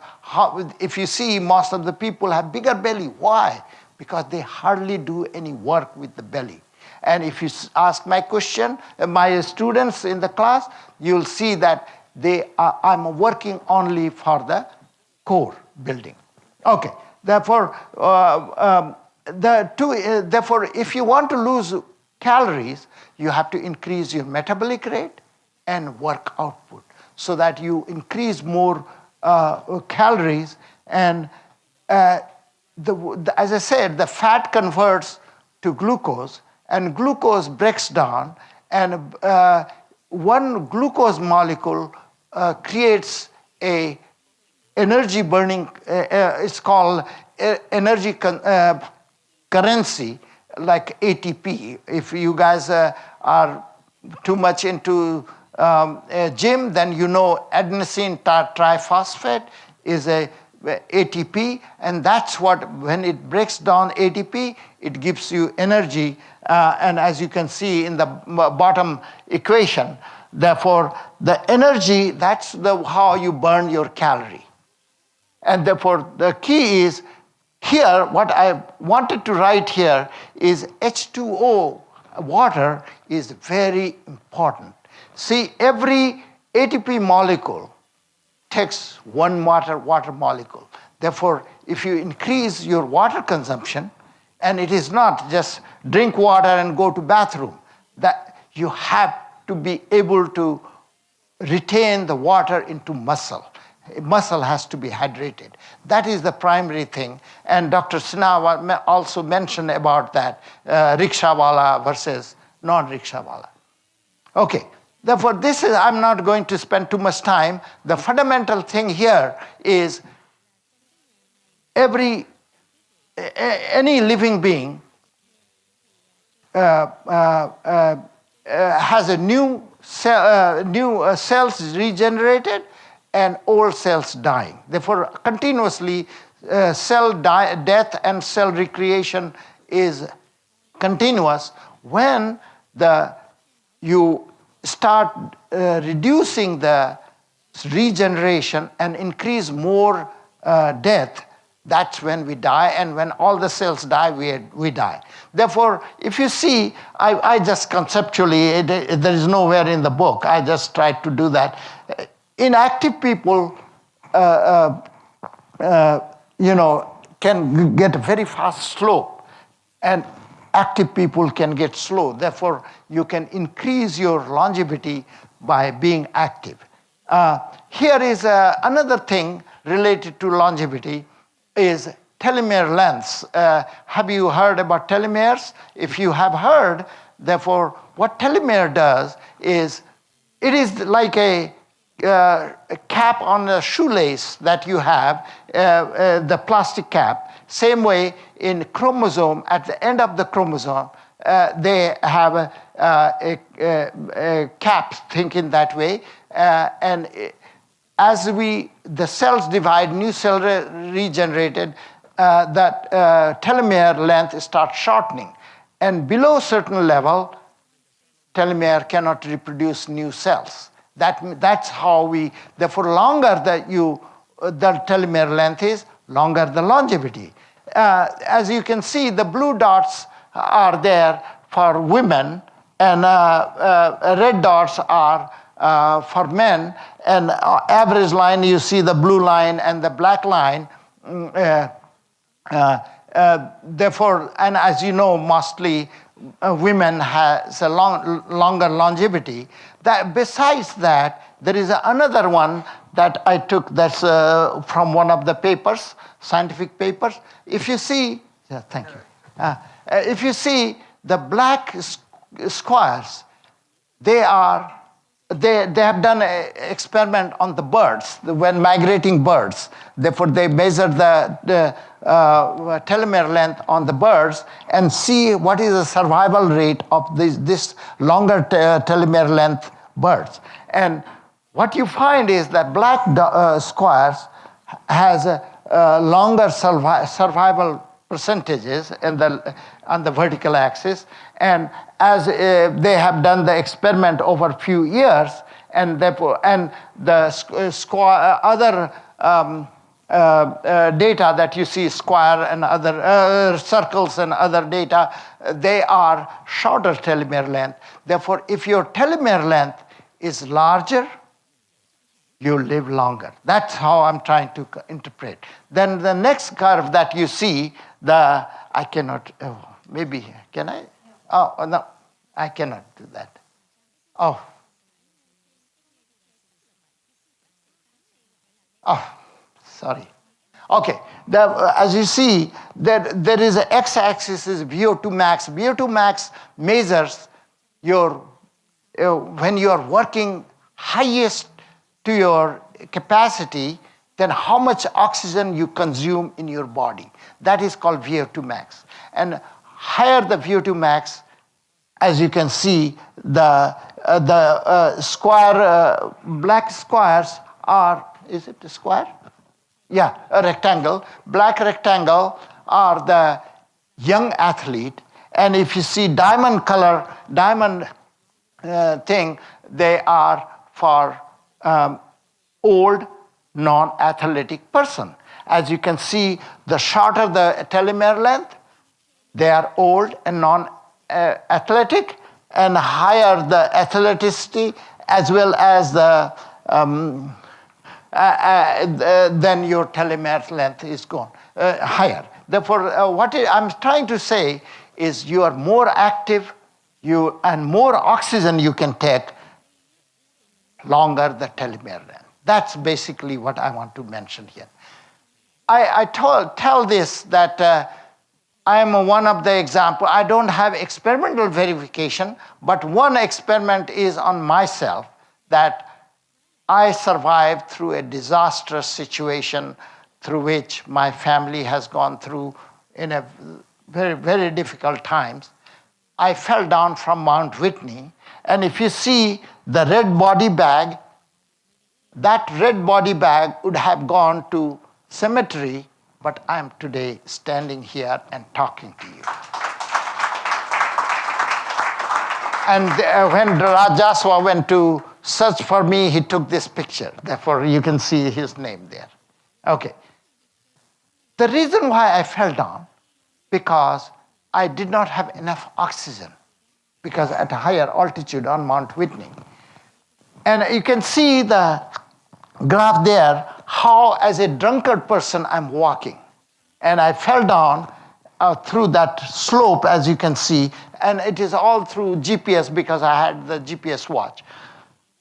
if you see, most of the people have bigger belly. Why? Because they hardly do any work with the belly. And if you ask my students in the class, you'll see that I'm working only for the core building. Okay. Therefore, therefore, if you want to lose calories, you have to increase your metabolic rate and work output, so that you increase more calories. And as I said, the fat converts to glucose, and glucose breaks down, and one glucose molecule creates a energy burning, it's called energy currency, like ATP. If you guys are too much into a gym, then you know adenosine triphosphate is a ATP, and that's what, when it breaks down ATP, it gives you energy. And as you can see in the bottom equation, therefore the energy, that's how you burn your calorie. And therefore the key is here, what I wanted to write here is H2O, water, is very important. See, every ATP molecule takes one water molecule. Therefore, if you increase your water consumption, and it is not just drink water and go to bathroom, that you have to be able to retain the water into muscle. Muscle has to be hydrated. That is the primary thing. And Dr. Sinha also mentioned about that, rickshawala versus non-rickshawala. Okay, therefore I'm not going to spend too much time. The fundamental thing here is any living being has a new cells regenerated and old cells dying. Therefore, continuously cell death and cell recreation is continuous. When you start reducing the regeneration and increase more death, that's when we die, and when all the cells die, we die. Therefore, if you see, I just conceptually, there is nowhere in the book, I just tried to do that. Inactive people, can get a very fast slope, and active people can get slow. Therefore, you can increase your longevity by being active. Here is another thing related to longevity is telomere lengths. Have you heard about telomeres? If you have heard, therefore, what telomere does is, it is like a cap on a shoelace that you have, the plastic cap. Same way in chromosome, at the end of the chromosome, they have a cap thinking that way. And as the cells divide, new cell regenerated, that telomere length starts shortening. And below a certain level, telomere cannot reproduce new cells. That's how therefore longer the telomere length is, longer the longevity. As you can see, the blue dots are there for women, and red dots are for men, and average line, you see the blue line and the black line. Therefore, and as you know, mostly women has a longer longevity. Besides that, there is another one that I took that's from one of the papers, scientific papers. If you see, thank you. If you see the black squares, they are they have done an experiment on the birds, when migrating birds. Therefore, they measure the telomere length on the birds and see what is the survival rate of this longer telomere length birds. And what you find is that black squares has a longer survival percentages on the vertical axis. And as they have done the experiment over a few years, and therefore, and the other data that you see, square and other circles and other data, they are shorter telomere length. Therefore, if your telomere length is larger, you live longer. That's how I'm trying to interpret. Then the next curve that you see, I cannot, maybe, can I? Oh, no, I cannot do that. Oh, sorry. Okay, as you see, there is an x-axis is VO2 max. VO2 max measures your, when you are working highest to your capacity, then how much oxygen you consume in your body. That is called VO2 max. And higher the VO2 max, as you can see, the square, black squares are, is it a square? Yeah, a rectangle. Black rectangle are the young athlete. And if you see diamond color, diamond thing, they are for old, non-athletic person. As you can see, the shorter the telomere length, they are old and non-athletic, and higher the athleticity as well as the then your telomere length is gone higher. Therefore, what I'm trying to say is you are more active, and more oxygen you can take, longer the telomere length. That's basically what I want to mention here. I tell this that I am one of the example. I don't have experimental verification, but one experiment is on myself that I survived through a disastrous situation through which my family has gone through in a very, very difficult times. I fell down from Mount Whitney, and if you see the red body bag, that red body bag would have gone to cemetery, but I'm today standing here and talking to you. And when Rajaswa went to search for me, he took this picture. Therefore, you can see his name there. Okay. The reason why I fell down, because I did not have enough oxygen, because at a higher altitude on Mount Whitney. And you can see the graph there, how as a drunkard person I'm walking. And I fell down through that slope, as you can see, and it is all through GPS because I had the GPS watch.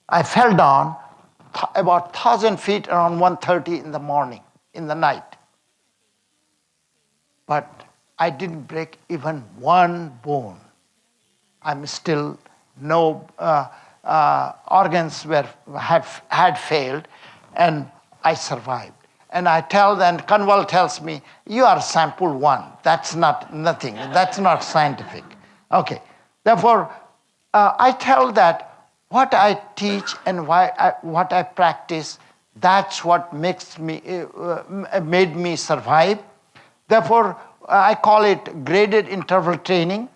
I fell down about 1,000 feet around 1:30 in the morning, in the night. But I didn't break even one bone. I'm still, no organs had failed, and I survived. And I tell them, Kanwal tells me, you are sample one. That's nothing. That's not scientific. Okay. Therefore, I tell that what I teach and what I practice, that's what made me survive. Therefore, I call it graded interval training.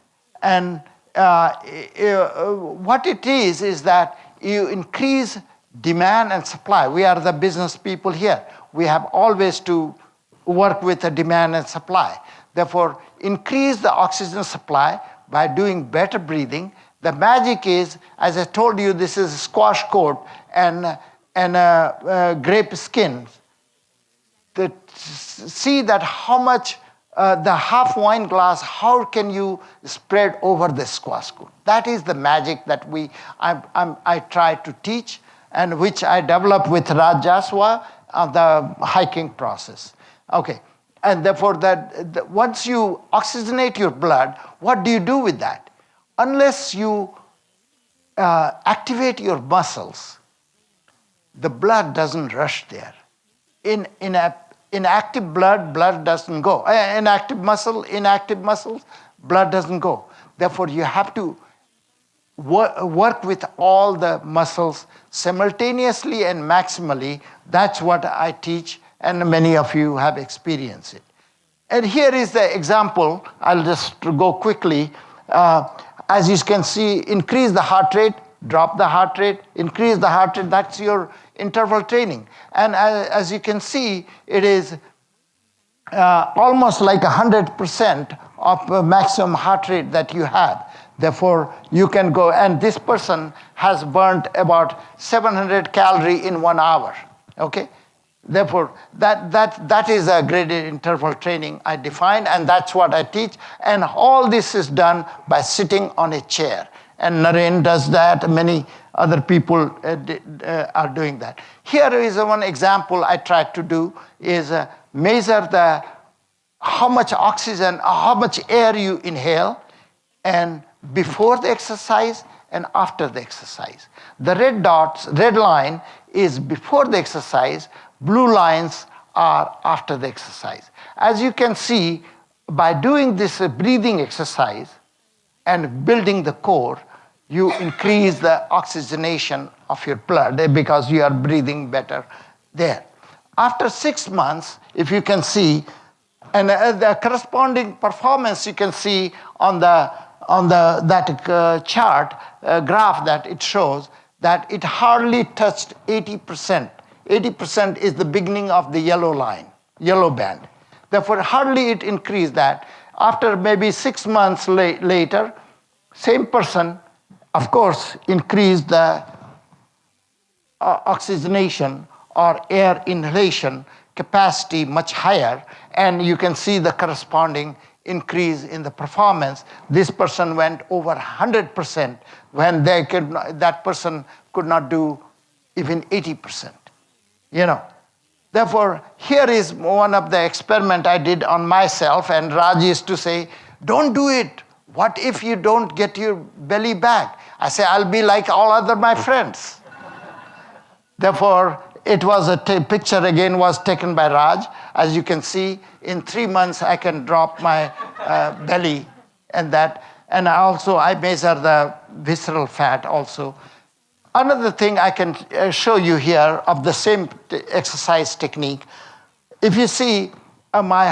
And what it is that you increase demand and supply. We are the business people here. We have always to work with the demand and supply. Therefore, increase the oxygen supply by doing better breathing. The magic is, as I told you, this is squash coat and grape skin. See that how much the half wine glass, how can you spread over the squash coat? That is the magic that I try to teach, and which I developed with Rajaswa the hiking process. Okay, and therefore once you oxygenate your blood, what do you do with that? Unless you activate your muscles, the blood doesn't rush there. In active blood doesn't go. Inactive muscles, blood doesn't go. Therefore, you have to work with all the muscles simultaneously and maximally. That's what I teach, and many of you have experienced it. And here is the example. I'll just go quickly. As you can see, increase the heart rate, drop the heart rate, increase the heart rate. That's your interval training. And as you can see, it is almost like 100% of maximum heart rate that you have. Therefore, you can go, and this person has burnt about 700 calories in 1 hour, okay? Therefore, that is a graded interval training I define, and that's what I teach. And all this is done by sitting on a chair. And Naren does that, many other people are doing that. Here is one example I tried to do, is measure how much oxygen, how much air you inhale, and before the exercise and after the exercise. The red line is before the exercise, blue lines are after the exercise. As you can see, by doing this breathing exercise and building the core, you increase the oxygenation of your blood because you are breathing better there. After 6 months, if you can see, and the corresponding performance you can see on that chart graph that it shows that it hardly touched 80%. 80% is the beginning of the yellow line, yellow band. Therefore, hardly it increased that. After maybe 6 months later, same person, of course, increased the oxygenation or air inhalation capacity much higher, and you can see the corresponding increase in the performance. This person went over 100% when that person could not do even 80%. You know. Therefore, here is one of the experiment I did on myself, and Raj used to say, don't do it. What if you don't get your belly back? I say, I'll be like all other my friends. Therefore, it was a picture again was taken by Raj. As you can see, in 3 months I can drop my belly and that. And also I measure the visceral fat also. Another thing I can show you here of the same exercise technique. If you see my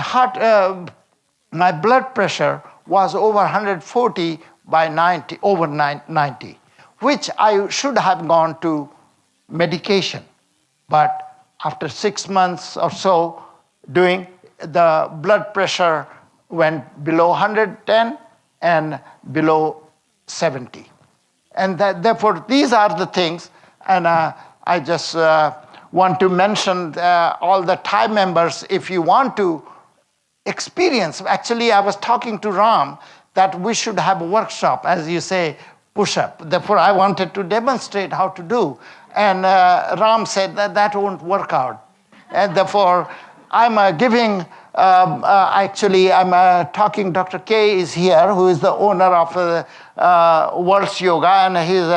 blood pressure was over 140 by 90, over 90, which I should have gone to medication. But after 6 months or so doing, the blood pressure went below 110 and below 70. And therefore, these are the things, and I just want to mention all the TiE members, if you want to experience. Actually, I was talking to Ram that we should have a workshop, as you say, push-up. Therefore, I wanted to demonstrate how to do. And Ram said that won't work out. And therefore, I'm giving, actually, I'm talking, Dr. K is here, who is the owner of World's Yoga, and he's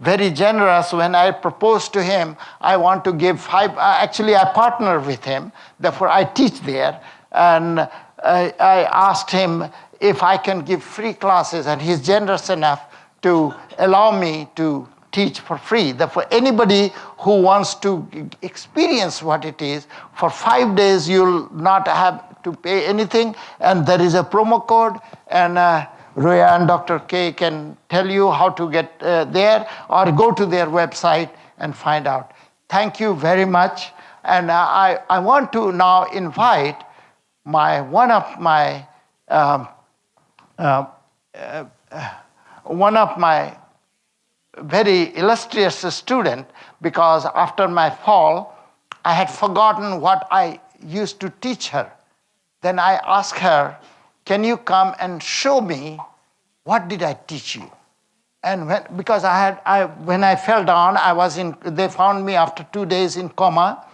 very generous. When I proposed to him, I want to give 5, actually, I partner with him. Therefore, I teach there. And I asked him if I can give free classes, and he's generous enough to allow me to teach for free. Therefore, anybody who wants to experience what it is, for 5 days you'll not have to pay anything, and there is a promo code, and Roya and Dr. K can tell you how to get there, or go to their website and find out. Thank you very much, and I want to now invite one of my very illustrious student, because after my fall, I had forgotten what I used to teach her. Then I asked her, can you come and show me what did I teach you? And because when I fell down, they found me after 2 days in coma,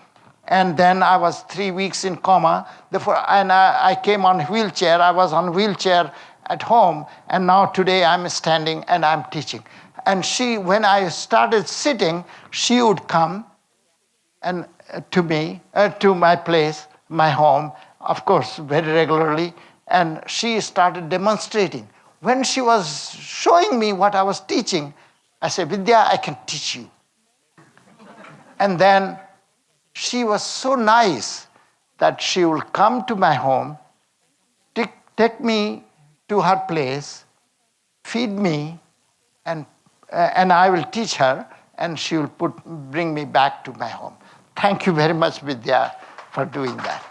and then I was 3 weeks in coma. Therefore, and I came on wheelchair. I was on wheelchair at home, and now today I'm standing and I'm teaching. And when I started sitting, she would come and to my place, my home, of course, very regularly, and she started demonstrating. When she was showing me what I was teaching, I said, Vidya, I can teach you. And then she was so nice that she will come to my home, take me to her place, feed me, and I will teach her, and she will bring me back to my home. Thank you very much, Vidya, for doing that.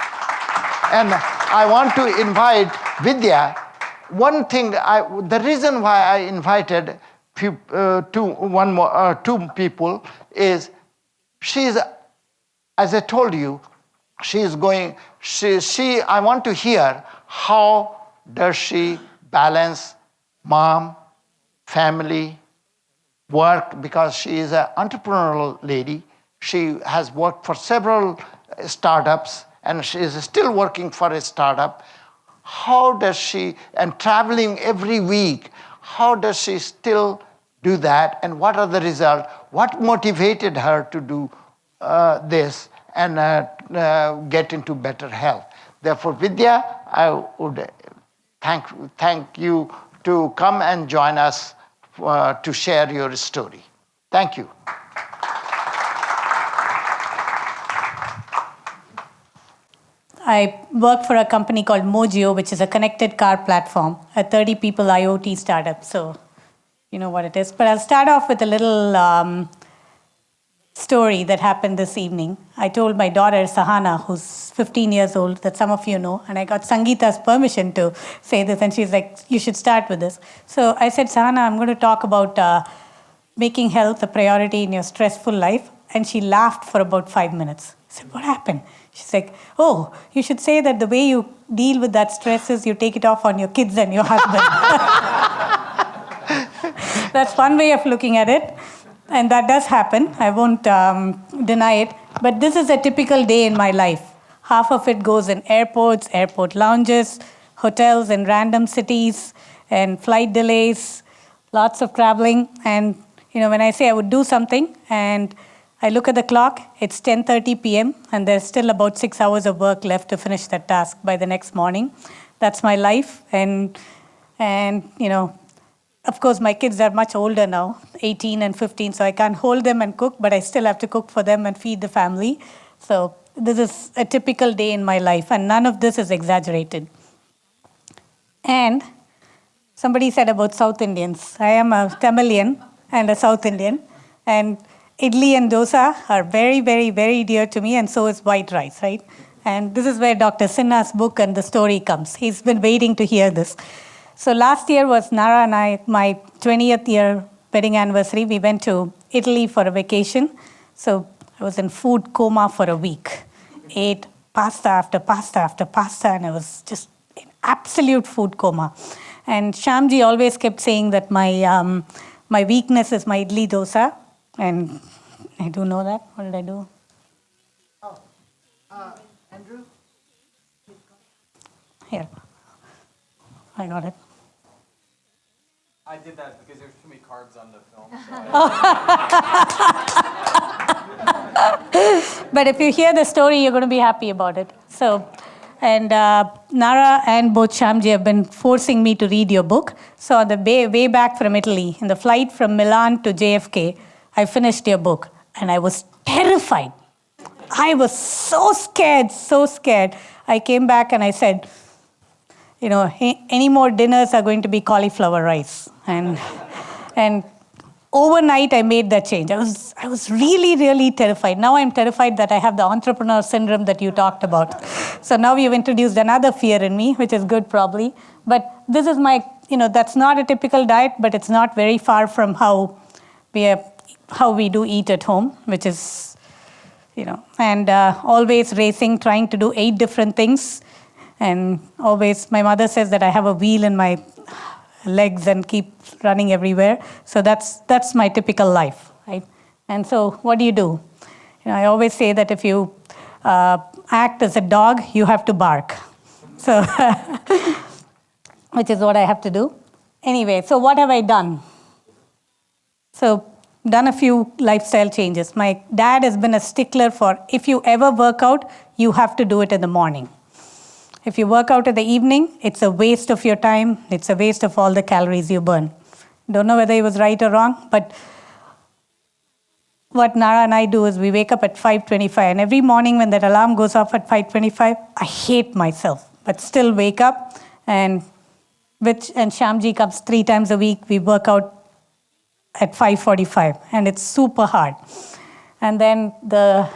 And I want to invite Vidya. One thing, the reason why I invited two people is she's, as I told you, I want to hear how does she balance mom, family, work, because she is an entrepreneurial lady. She has worked for several startups, and she is still working for a startup. How does she, and traveling every week, how does she still do that, and what are the results? What motivated her to do this and get into better health? Therefore, Vidya, I would thank you to come and join us to share your story. Thank you. I work for a company called Mojio, which is a connected car platform, a 30-people IoT startup. So you know what it is. But I'll start off with a little story that happened this evening. I told my daughter, Sahana, who's 15 years old, that some of you know, and I got Sangeeta's permission to say this, and she's like, you should start with this. So I said, Sahana, I'm going to talk about making health a priority in your stressful life. And she laughed for about 5 minutes. I said, what happened? She's like, oh, you should say that the way you deal with that stress is you take it off on your kids and your husband. That's one way of looking at it. And that does happen. I won't deny it. But this is a typical day in my life. Half of it goes in airports, airport lounges, hotels in random cities, and flight delays, lots of traveling. And you know, when I say I would do something, and I look at the clock, it's 10:30 p.m., and there's still about 6 hours of work left to finish that task by the next morning. That's my life. And you know, of course, my kids are much older now, 18 and 15, so I can't hold them and cook, but I still have to cook for them and feed the family. So this is a typical day in my life, and none of this is exaggerated. And somebody said about South Indians. I am a Tamilian and a South Indian, and idli and dosa are very, very, very dear to me, and so is white rice, right? And this is where Dr. Sinha's book and the story comes. He's been waiting to hear this. So last year was Nara and I, my 20th year wedding anniversary. We went to Italy for a vacation. So I was in food coma for a week. Ate pasta after pasta after pasta, and I was just in absolute food coma. And Shyamji always kept saying that my weakness is my idli dosa. And I do know that. What did I do? Andrew? Here. I got it. I did that because there's too many carbs on the film. So But if you hear the story, you're going to be happy about it. So, and Nara and both Shyamji have been forcing me to read your book. So on the way back from Italy, in the flight from Milan to JFK, I finished your book, and I was terrified. I was so scared, so scared. I came back and I said, you know, any more dinners are going to be cauliflower rice. And overnight, I made that change. I was really, really terrified. Now I'm terrified that I have the entrepreneur syndrome that you talked about. So now you've introduced another fear in me, which is good probably. But this is my, you know, that's not a typical diet, but it's not very far from how we do eat at home, which is, you know, and always racing, trying to do 8 different things. And always, my mother says that I have a wheel in my legs and keep running everywhere. So that's my typical life, right? And so what do? You know, I always say that if you act as a dog, you have to bark. So, which is what I have to do. Anyway, so what have I done? So, done a few lifestyle changes. My dad has been a stickler for if you ever work out, you have to do it in the morning. If you work out in the evening, it's a waste of your time. It's a waste of all the calories you burn. Don't know whether he was right or wrong, but what Nara and I do is we wake up at 5:25, and every morning when that alarm goes off at 5:25, I hate myself, but still wake up, and Shyamji comes 3 times a week. We work out at 5:45, and it's super hard. And then the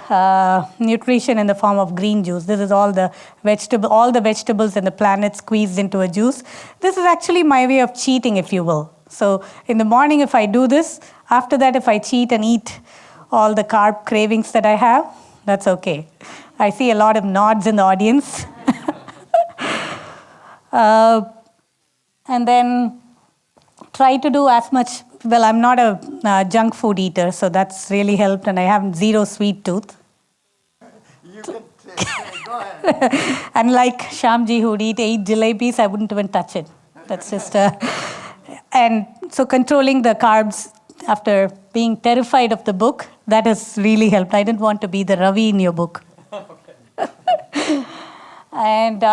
nutrition in the form of green juice. This is all the vegetables in the planet squeezed into a juice. This is actually my way of cheating, if you will. So in the morning, if I do this, after that, if I cheat and eat all the carb cravings that I have, that's okay. I see a lot of nods in the audience. And then try to do as much. Well, I'm not a junk food eater, so that's really helped, and I have 0 sweet tooth. You can go ahead. Unlike Shyamji, who would eat 8 jalebis, I wouldn't even touch it. That's just and so controlling the carbs after being terrified of the book, that has really helped. I didn't want to be the Ravi in your book. And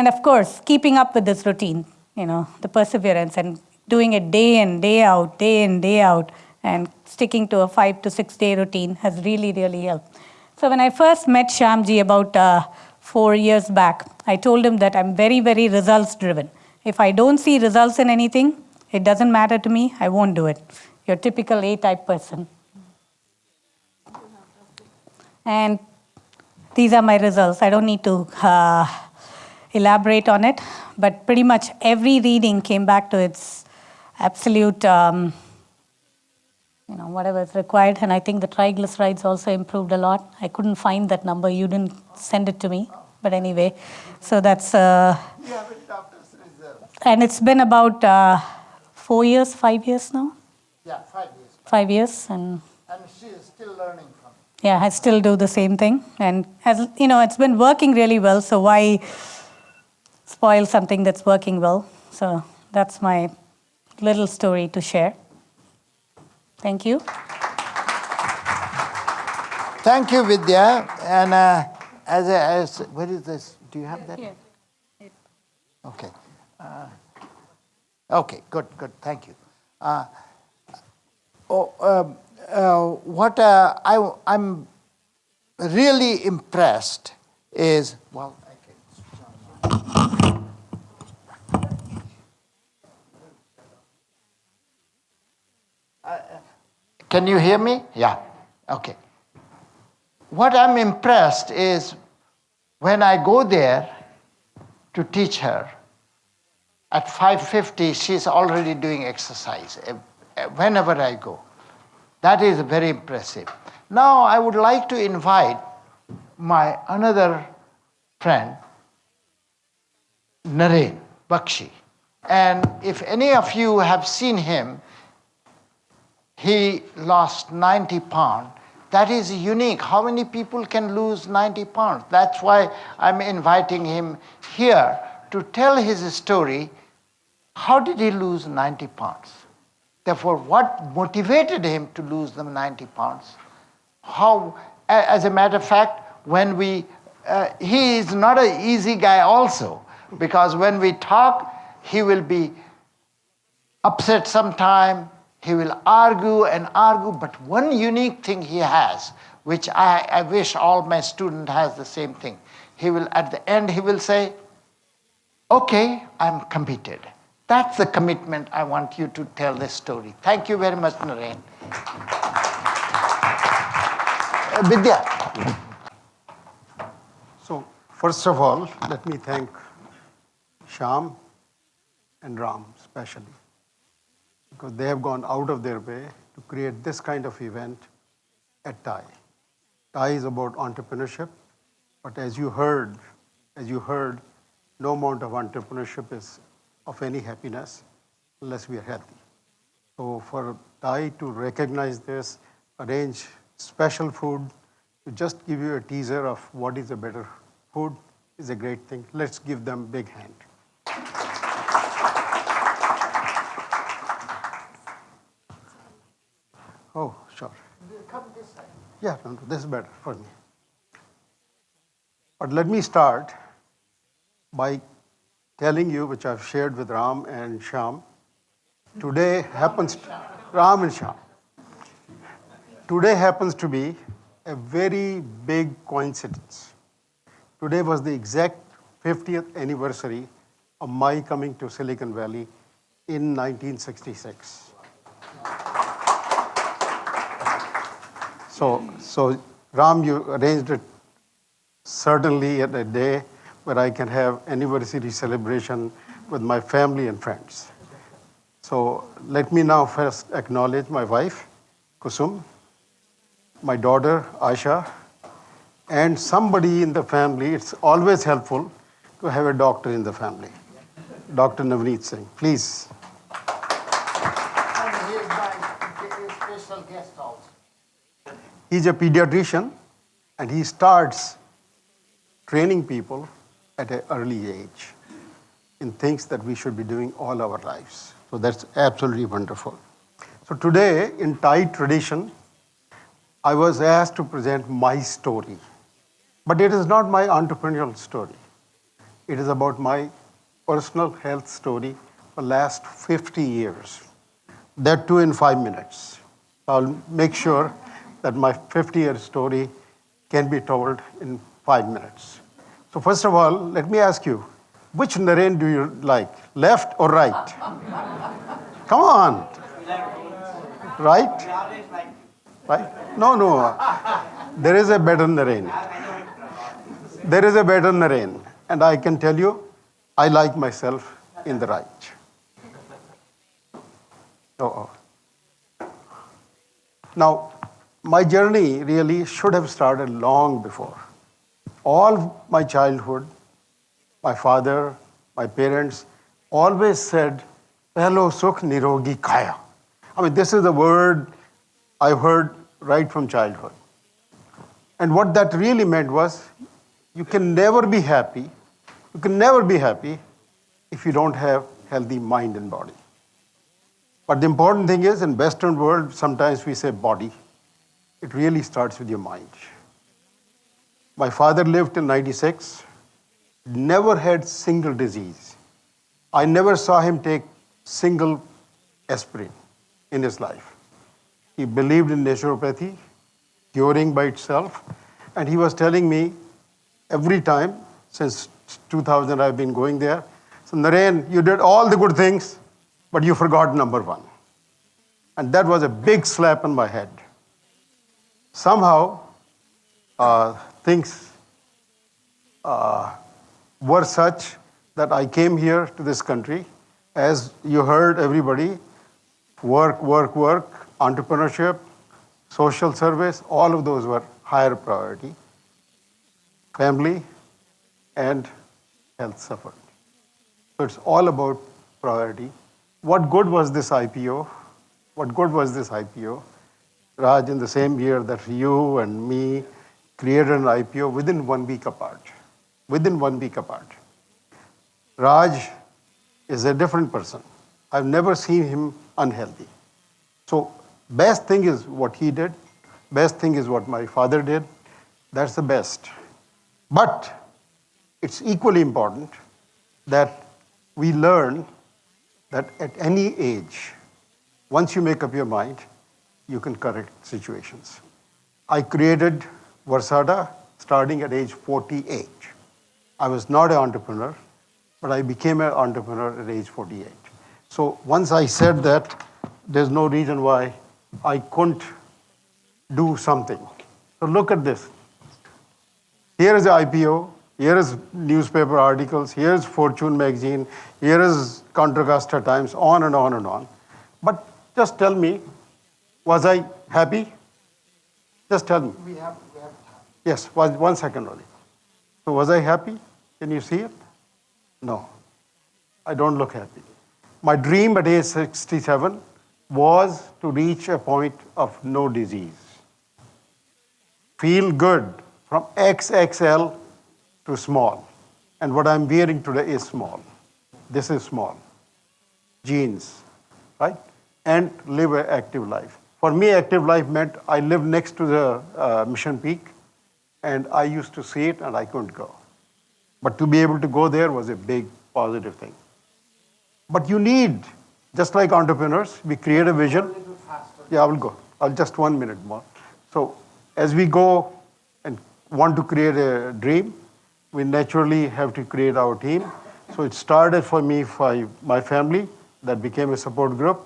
of course, keeping up with this routine, the perseverance and doing it day in, day out, and sticking to a 5 to 6 day routine has really, really helped. So when I first met Shyamji about 4 years back, I told him that I'm very, very results driven. If I don't see results in anything, it doesn't matter to me, I won't do it. You're a typical A-type person. And these are my results. I don't need to elaborate on it, but pretty much every reading came back to its absolute, whatever is required. And I think the triglycerides also improved a lot. I couldn't find that number. You didn't send it to me. But anyway, so that's... You have a doctor's result. And it's been about 4 years, 5 years now? Yeah, 5 years. 5 years. And she is still learning from it. yeah, I still do the same thing. And as it's been working really well, so why spoil something that's working well? So that's my little story to share. Thank you. Thank you, Vidya. And what is this? Do you have that? Yeah. Okay. Okay, good. Thank you. What I'm really impressed is, well, can you hear me? Yeah. Okay. What I'm impressed is when I go there to teach her, at 5:50, she's already doing exercise whenever I go. That is very impressive. Now I would like to invite my another friend, Naren Bakshi. And if any of you have seen him, he lost 90 pounds. That is unique. How many people can lose 90 pounds? That's why I'm inviting him here to tell his story. How did he lose 90 pounds? Therefore, what motivated him to lose the 90 pounds? How, as a matter of fact, when he is not an easy guy also, because when we talk, he will be upset sometime, he will argue, but one unique thing he has, which I wish all my students has the same thing. He will, at the end, he will say, okay, I'm committed. That's the commitment I want you to tell this story. Thank you very much, Naren. Vidya. So, first of all, let me thank Shyam and Ram especially, because they have gone out of their way to create this kind of event at TiE. TiE is about entrepreneurship, but as you heard, no amount of entrepreneurship is of any happiness unless we are healthy. So for TiE to recognize this, arrange special food, to just give you a teaser of what is a better food is a great thing. Let's give them a big hand. Yeah, no, this is better for me. But let me start by telling you, which I've shared with Ram and Shyam. Today happens, Ram and Shyam. Today happens to be a very big coincidence. Today was the exact 50th anniversary of my coming to Silicon Valley in 1966. So Ram, you arranged it certainly at a day where I can have anniversary celebration with my family and friends. So let me now first acknowledge my wife, Kusum, my daughter, Asha, and somebody in the family. It's always helpful to have a doctor in the family. Dr. Navneet Singh, please. And he is my special guest also. He's a pediatrician, and he starts training people at an early age in things that we should be doing all our lives. So that's absolutely wonderful. So today, in TiE tradition, I was asked to present my story. But it is not my entrepreneurial story. It is about my personal health story for the last 50 years. That too in 5 minutes. I'll make sure that my 50-year story can be told in 5 minutes. So first of all, let me ask you, which Naren do you like, left or right? Come on. Right? Right? No. There is a better Naren. There is a better Naren. And I can tell you, I like myself in the right. Now, my journey really should have started long before. All my childhood, my father, my parents always said, "Pehlo sukh nirogi kaya." I mean, this is the word I heard right from childhood. And what that really meant was, you can never be happy. You can never be happy if you don't have healthy mind and body. But the important thing is, in Western world, sometimes we say body. It really starts with your mind. My father lived till 96, never had single disease. I never saw him take single aspirin in his life. He believed in naturopathy, curing by itself, and he was telling me every time, since 2000 I've been going there, so Naren, you did all the good things, but you forgot number one. And that was a big slap on my head. Somehow, things were such that I came here to this country. As you heard everybody, work, entrepreneurship, social service, all of those were higher priority. Family and health suffered. So it's all about priority. What good was this IPO? What good was this IPO? Raj, in the same year that you and me created an IPO within 1 week apart. Within 1 week apart. Raj is a different person. I've never seen him unhealthy. So best thing is what he did. Best thing is what my father did. That's the best. But it's equally important that we learn that at any age, once you make up your mind, you can correct situations. I created Versada starting at age 48. I was not an entrepreneur, but I became an entrepreneur at age 48. So once I said that, there's no reason why I couldn't do something. So look at this. Here is the IPO, here is newspaper articles, here is Fortune magazine, here is Contra Costa Times, on and on and on. But just tell me, was I happy? Just tell me. We have time. Yes, 1 second only. So was I happy? Can you see it? No, I don't look happy. My dream at age 67 was to reach a point of no disease. Feel good from XXL to small. And what I'm wearing today is small. This is small. Jeans, right? And live an active life. For me, active life meant I lived next to the Mission Peak, and I used to see it, and I couldn't go. But to be able to go there was a big positive thing. But you need, just like entrepreneurs, we create a vision. Yeah, I will go. I'll just 1 minute more. So as we go and want to create a dream, we naturally have to create our team. So it started for me, my family, that became a support group.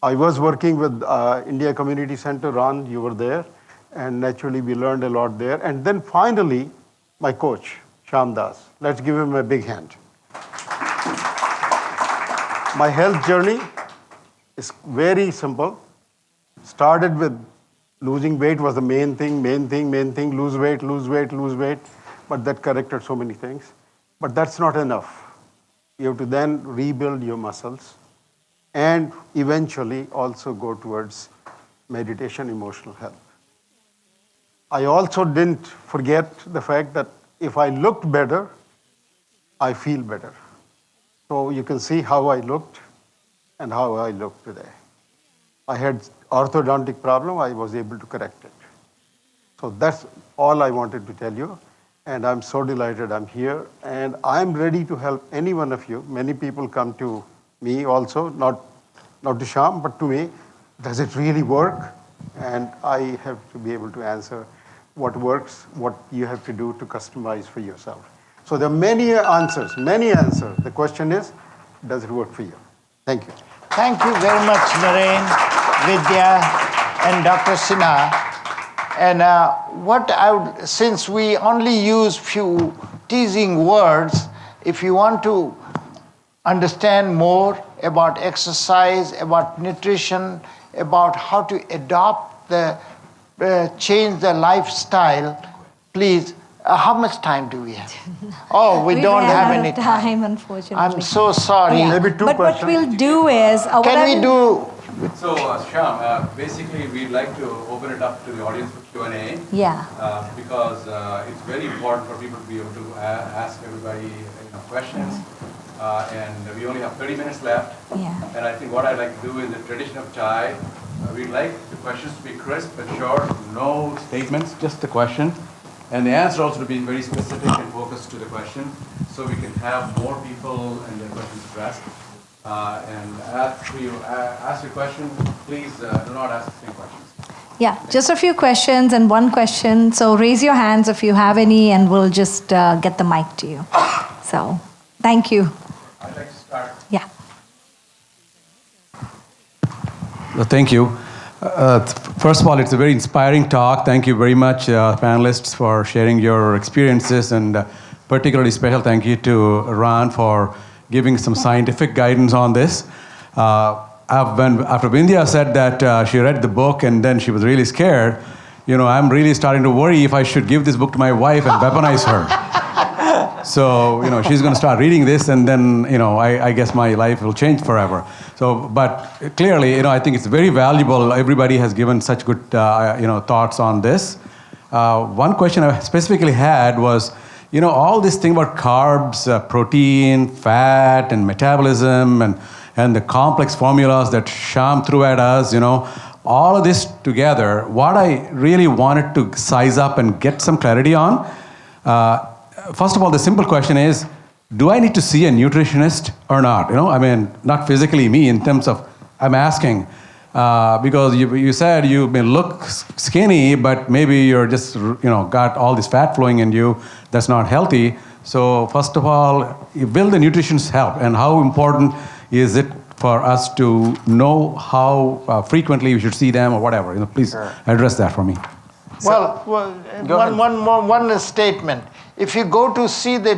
I was working with India Community Center. Ron, you were there. And naturally, we learned a lot there. And then finally, my coach, Shyam Das. Let's give him a big hand. My health journey is very simple. Started with losing weight was the main thing, lose weight. But that corrected so many things. But that's not enough. You have to then rebuild your muscles and eventually also go towards meditation, emotional health. I also didn't forget the fact that if I looked better, I feel better. So you can see how I looked and how I look today. I had orthodontic problem, I was able to correct it. So that's all I wanted to tell you. And I'm so delighted I'm here. And I'm ready to help any one of you. Many people come to me also, not to Shyam, but to me. Does it really work? And I have to be able to answer what works, what you have to do to customize for yourself. So there are many answers. The question is, does it work for you? Thank you. Thank you very much, Naren, Vidya, and Dr. Sinha. And since we only use few teasing words, if you want to understand more about exercise, about nutrition, about how to adopt change the lifestyle, please. How much time do we have? Oh, we don't have any time, unfortunately. I'm so sorry. Yeah. Maybe two but questions. what we'll do is... Can we do... So, Shyam, basically, we'd like to open it up to the audience for Q&A. Yeah. Because it's very important for people to be able to ask everybody questions. And we only have 30 minutes left. Yeah. And I think what I'd like to do in the tradition of TiE, we'd like the questions to be crisp and short, no statements, just the question. And the answer also to be very specific and focused to the question, so we can have more people and their questions addressed. And after you ask your question, please do not ask the same questions. Yeah, just a few questions and one question. So raise your hands if you have any, and we'll just get the mic to you. So, thank you. I'd like to start. Yeah. Thank you. First of all, it's a very inspiring talk. Thank you very much, panelists, for sharing your experiences, and particularly special thank you to Ron for giving some scientific guidance on this. After Vindhya said that she read the book and then she was really scared, I'm really starting to worry if I should give this book to my wife and weaponize her. So, she's going to start reading this, and then, I guess my life will change forever. So, but clearly, I think it's very valuable. Everybody has given such good, thoughts on this. One question I specifically had was, all this thing about carbs, protein, fat, and metabolism, and the complex formulas that Shyam threw at us, all of this together, what I really wanted to size up and get some clarity on, first of all, the simple question is, do I need to see a nutritionist or not? Not physically me in terms of, I'm asking, because you said you may look skinny, but maybe you're just, got all this fat flowing in you that's not healthy. So first of all, will the nutritionists help? And how important is it for us to know how frequently we should see them or whatever? Please address that for me. One statement. If you go to see the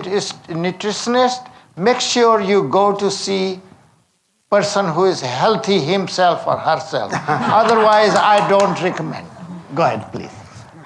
nutritionist, make sure you go to see person who is healthy himself or herself. Otherwise, I don't recommend. Go ahead, please.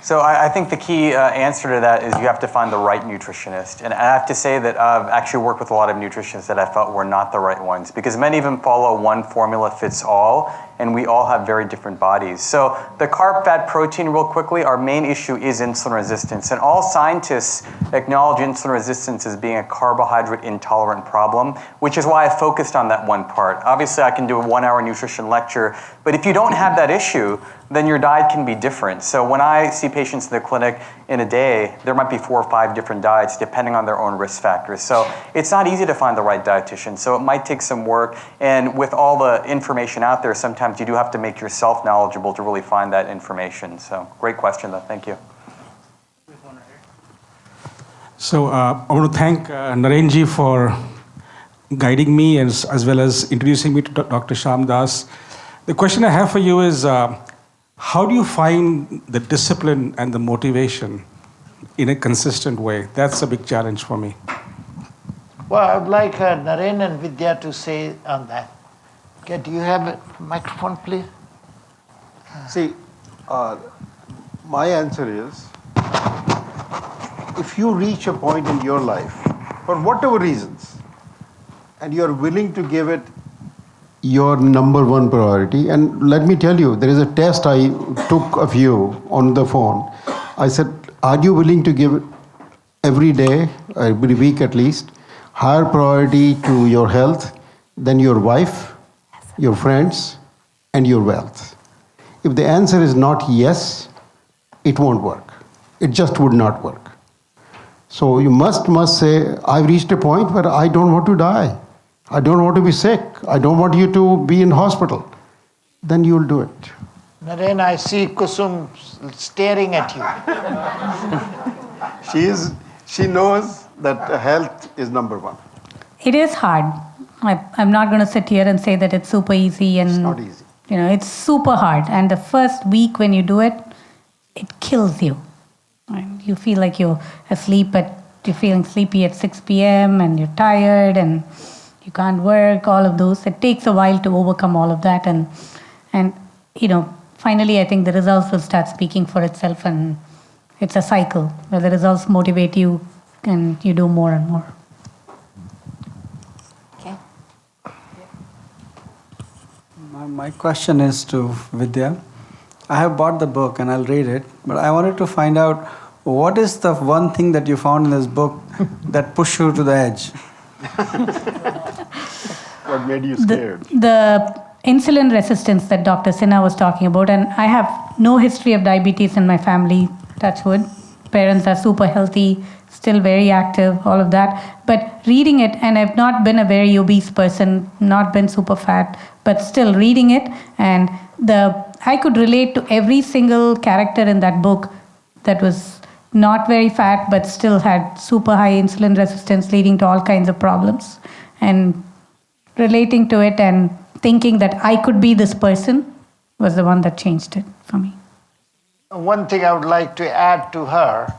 So I think the key answer to that is you have to find the right nutritionist. And I have to say that I've actually worked with a lot of nutritionists that I felt were not the right ones, because many of them follow one formula fits all, and we all have very different bodies. So the carb, fat, protein, real quickly, our main issue is insulin resistance. And all scientists acknowledge insulin resistance as being a carbohydrate intolerant problem, which is why I focused on that one part. Obviously, I can do a 1-hour nutrition lecture, but if you don't have that issue, then your diet can be different. So when I see patients in the clinic in a day, there might be 4 or 5 different diets depending on their own risk factors. So it's not easy to find the right dietitian. So it might take some work. And with all the information out there, sometimes you do have to make yourself knowledgeable to really find that information. So great question, though. Thank you. So I want to thank Narenji for guiding me as well as introducing me to Dr. Shyam Das. The question I have for you is, how do you find the discipline and the motivation in a consistent way? That's a big challenge for me. Well, I would like Naren and Vidya to say on that. Okay, do you have a microphone, please? See, my answer is, if you reach a point in your life, for whatever reasons, and you're willing to give it your number one priority, and let me tell you, there is a test I took of you on the phone. I said, are you willing to give every day, every week at least, higher priority to your health than your wife, your friends, and your wealth? If the answer is not yes, it won't work. It just would not work. So you must say, I've reached a point where I don't want to die. I don't want to be sick. I don't want you to be in hospital. Then you'll do it. Naren, I see Kusum staring at you. She knows that health is number one. It is hard. I'm not going to sit here and say that it's super easy. And, It's not easy. It's super hard. And the first week when you do it, it kills you. And you feel like you're you're feeling sleepy at 6 p.m. and you're tired and you can't work, all of those. It takes a while to overcome all of that. And finally, I think the results will start speaking for itself, and it's a cycle where the results motivate you and you do more and more. Okay. My question is to Vidya. I have bought the book and I'll read it, but I wanted to find out, what is the one thing that you found in this book that pushed you to the edge? What made you scared? The insulin resistance that Dr. Sinha was talking about, and I have no history of diabetes in my family, touch wood. Parents are super healthy, still very active, all of that. But reading it, and I've not been a very obese person, not been super fat, but still reading it, and I could relate to every single character in that book that was not very fat, but still had super high insulin resistance, leading to all kinds of problems. And relating to it and thinking that I could be this person was the one that changed it for me. One thing I would like to add to her,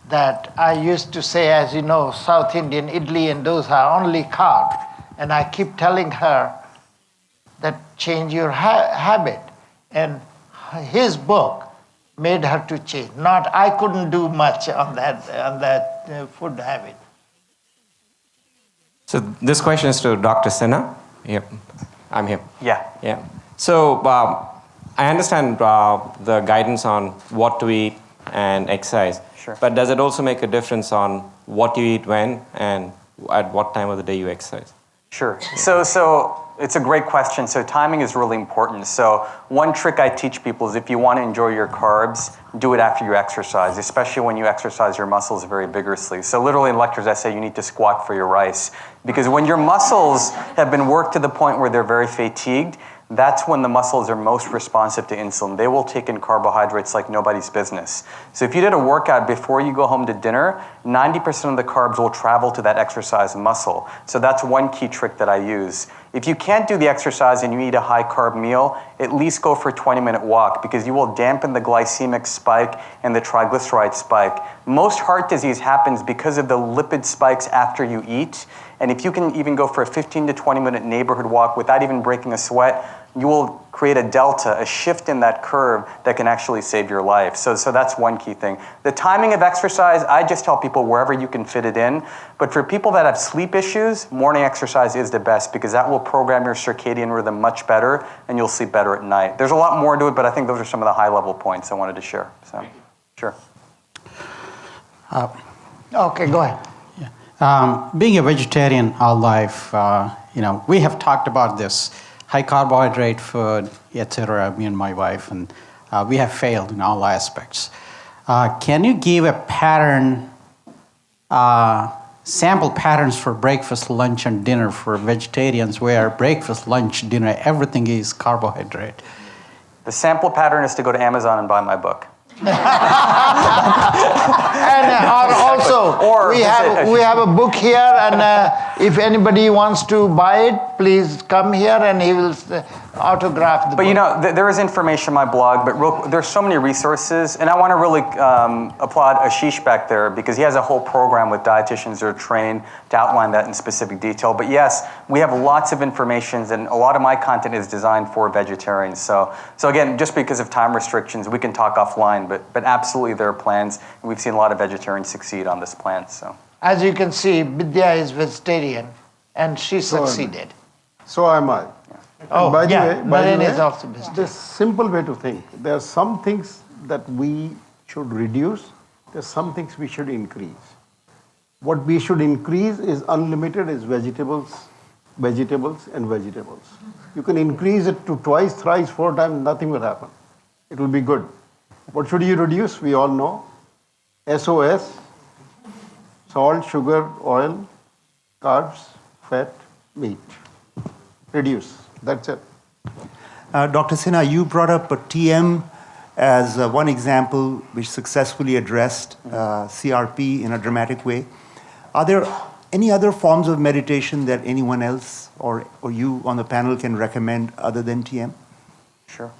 that I used to say, as you know, South Indian idli and dosa are only carb. And I keep telling her that change your habit. And his book made her to change. I couldn't do much on that food habit. So this question is to Dr. Sinha. Yep, I'm here. Yeah. So I understand the guidance on what to eat and exercise. Sure. But does it also make a difference on what you eat when and at what time of the day you exercise? Sure. So it's a great question. So timing is really important. So one trick I teach people is, if you want to enjoy your carbs, do it after you exercise, especially when you exercise your muscles very vigorously. So literally in lectures, I say you need to squat for your rice. Because when your muscles have been worked to the point where they're very fatigued, that's when the muscles are most responsive to insulin. They will take in carbohydrates like nobody's business. So if you did a workout before you go home to dinner, 90% of the carbs will travel to that exercise muscle. So that's one key trick that I use. If you can't do the exercise and you eat a high carb meal, at least go for a 20-minute walk, because you will dampen the glycemic spike and the triglyceride spike. Most heart disease happens because of the lipid spikes after you eat. And if you can even go for a 15 to 20-minute neighborhood walk without even breaking a sweat, you will create a delta, a shift in that curve that can actually save your life. So that's one key thing. The timing of exercise, I just tell people wherever you can fit it in. But for people that have sleep issues, morning exercise is the best because that will program your circadian rhythm much better and you'll sleep better at night. There's a lot more to it, but I think those are some of the high level points I wanted to share. So, sure. Okay, go ahead. Being a vegetarian all life, we have talked about this high carbohydrate food, etc. Me and my wife, and we have failed in all aspects. Can you give a pattern, sample patterns for breakfast, lunch, and dinner for vegetarians, where breakfast, lunch, dinner, everything is carbohydrate? The sample pattern is to go to Amazon and buy my book. And also, we have a book here, and if anybody wants to buy it, please come here, and he will autograph the book. But you know, there is information on my blog, but there's so many resources, and I want to really applaud Ashish back there because he has a whole program with dietitians that are trained to outline that in specific detail. But yes, we have lots of information, and a lot of my content is designed for vegetarians. So again, just because of time restrictions, we can talk offline, but absolutely there are plans, and we've seen a lot of vegetarians succeed on this plan. So as you can see, Vidya is vegetarian, and she succeeded. So am I. Oh, by the yeah, way, by the Naren way, is also vegetarian. the simple way to think, there are some things that we should reduce, there are some things we should increase. What we should increase is unlimited is vegetables. You can increase it to twice, thrice, 4 times, nothing will happen. It will be good. What should you reduce? We all know. SOS, salt, sugar, oil, carbs, fat, meat. Reduce. That's it. Dr. Sinha, you brought up a TM as one example which successfully addressed CRP in a dramatic way. Are there any other forms of meditation that anyone else or you on the panel can recommend other than TM? Sure.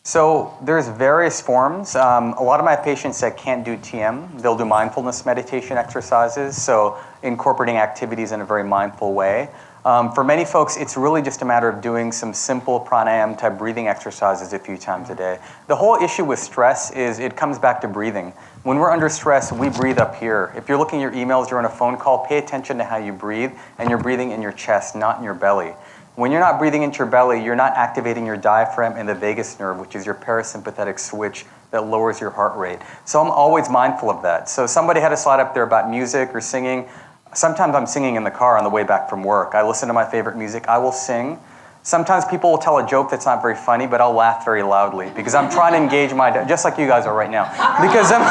So there's various forms. A lot of my patients that can't do TM, they'll do mindfulness meditation exercises, so incorporating activities in a very mindful way. For many folks, it's really just a matter of doing some simple pranayama type breathing exercises a few times a day. The whole issue with stress is it comes back to breathing. When we're under stress, we breathe up here. If you're looking at your emails, you're on a phone call, pay attention to how you breathe, and you're breathing in your chest, not in your belly. When you're not breathing into your belly, you're not activating your diaphragm and the vagus nerve, which is your parasympathetic switch that lowers your heart rate. So I'm always mindful of that. So somebody had a slide up there about music or singing. Sometimes I'm singing in the car on the way back from work. I listen to my favorite music. I will sing. Sometimes people will tell a joke that's not very funny, but I'll laugh very loudly because I'm trying to engage just like you guys are right now, because I'm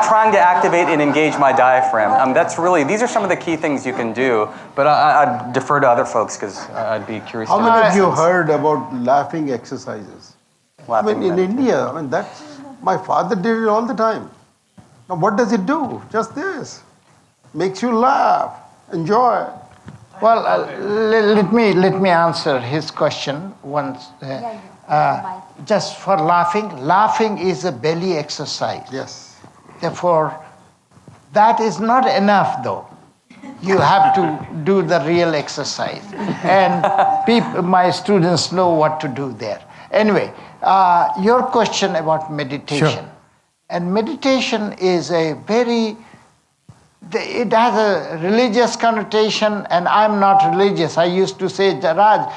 trying to activate and engage my diaphragm. These are some of the key things you can do, but I'd defer to other folks because I'd be curious. How many of you heard about laughing exercises? Laughing in India, my father did it all the time. Now what does it do? Just this. Makes you laugh, enjoy. Well, let me answer his question once. Just for laughing. Laughing is a belly exercise. Yes. Therefore, that is not enough, though. You have to do the real exercise, and my students know what to do there. Anyway, your question about meditation, Sure. And meditation is it has a religious connotation, and I'm not religious. I used to say, Raj,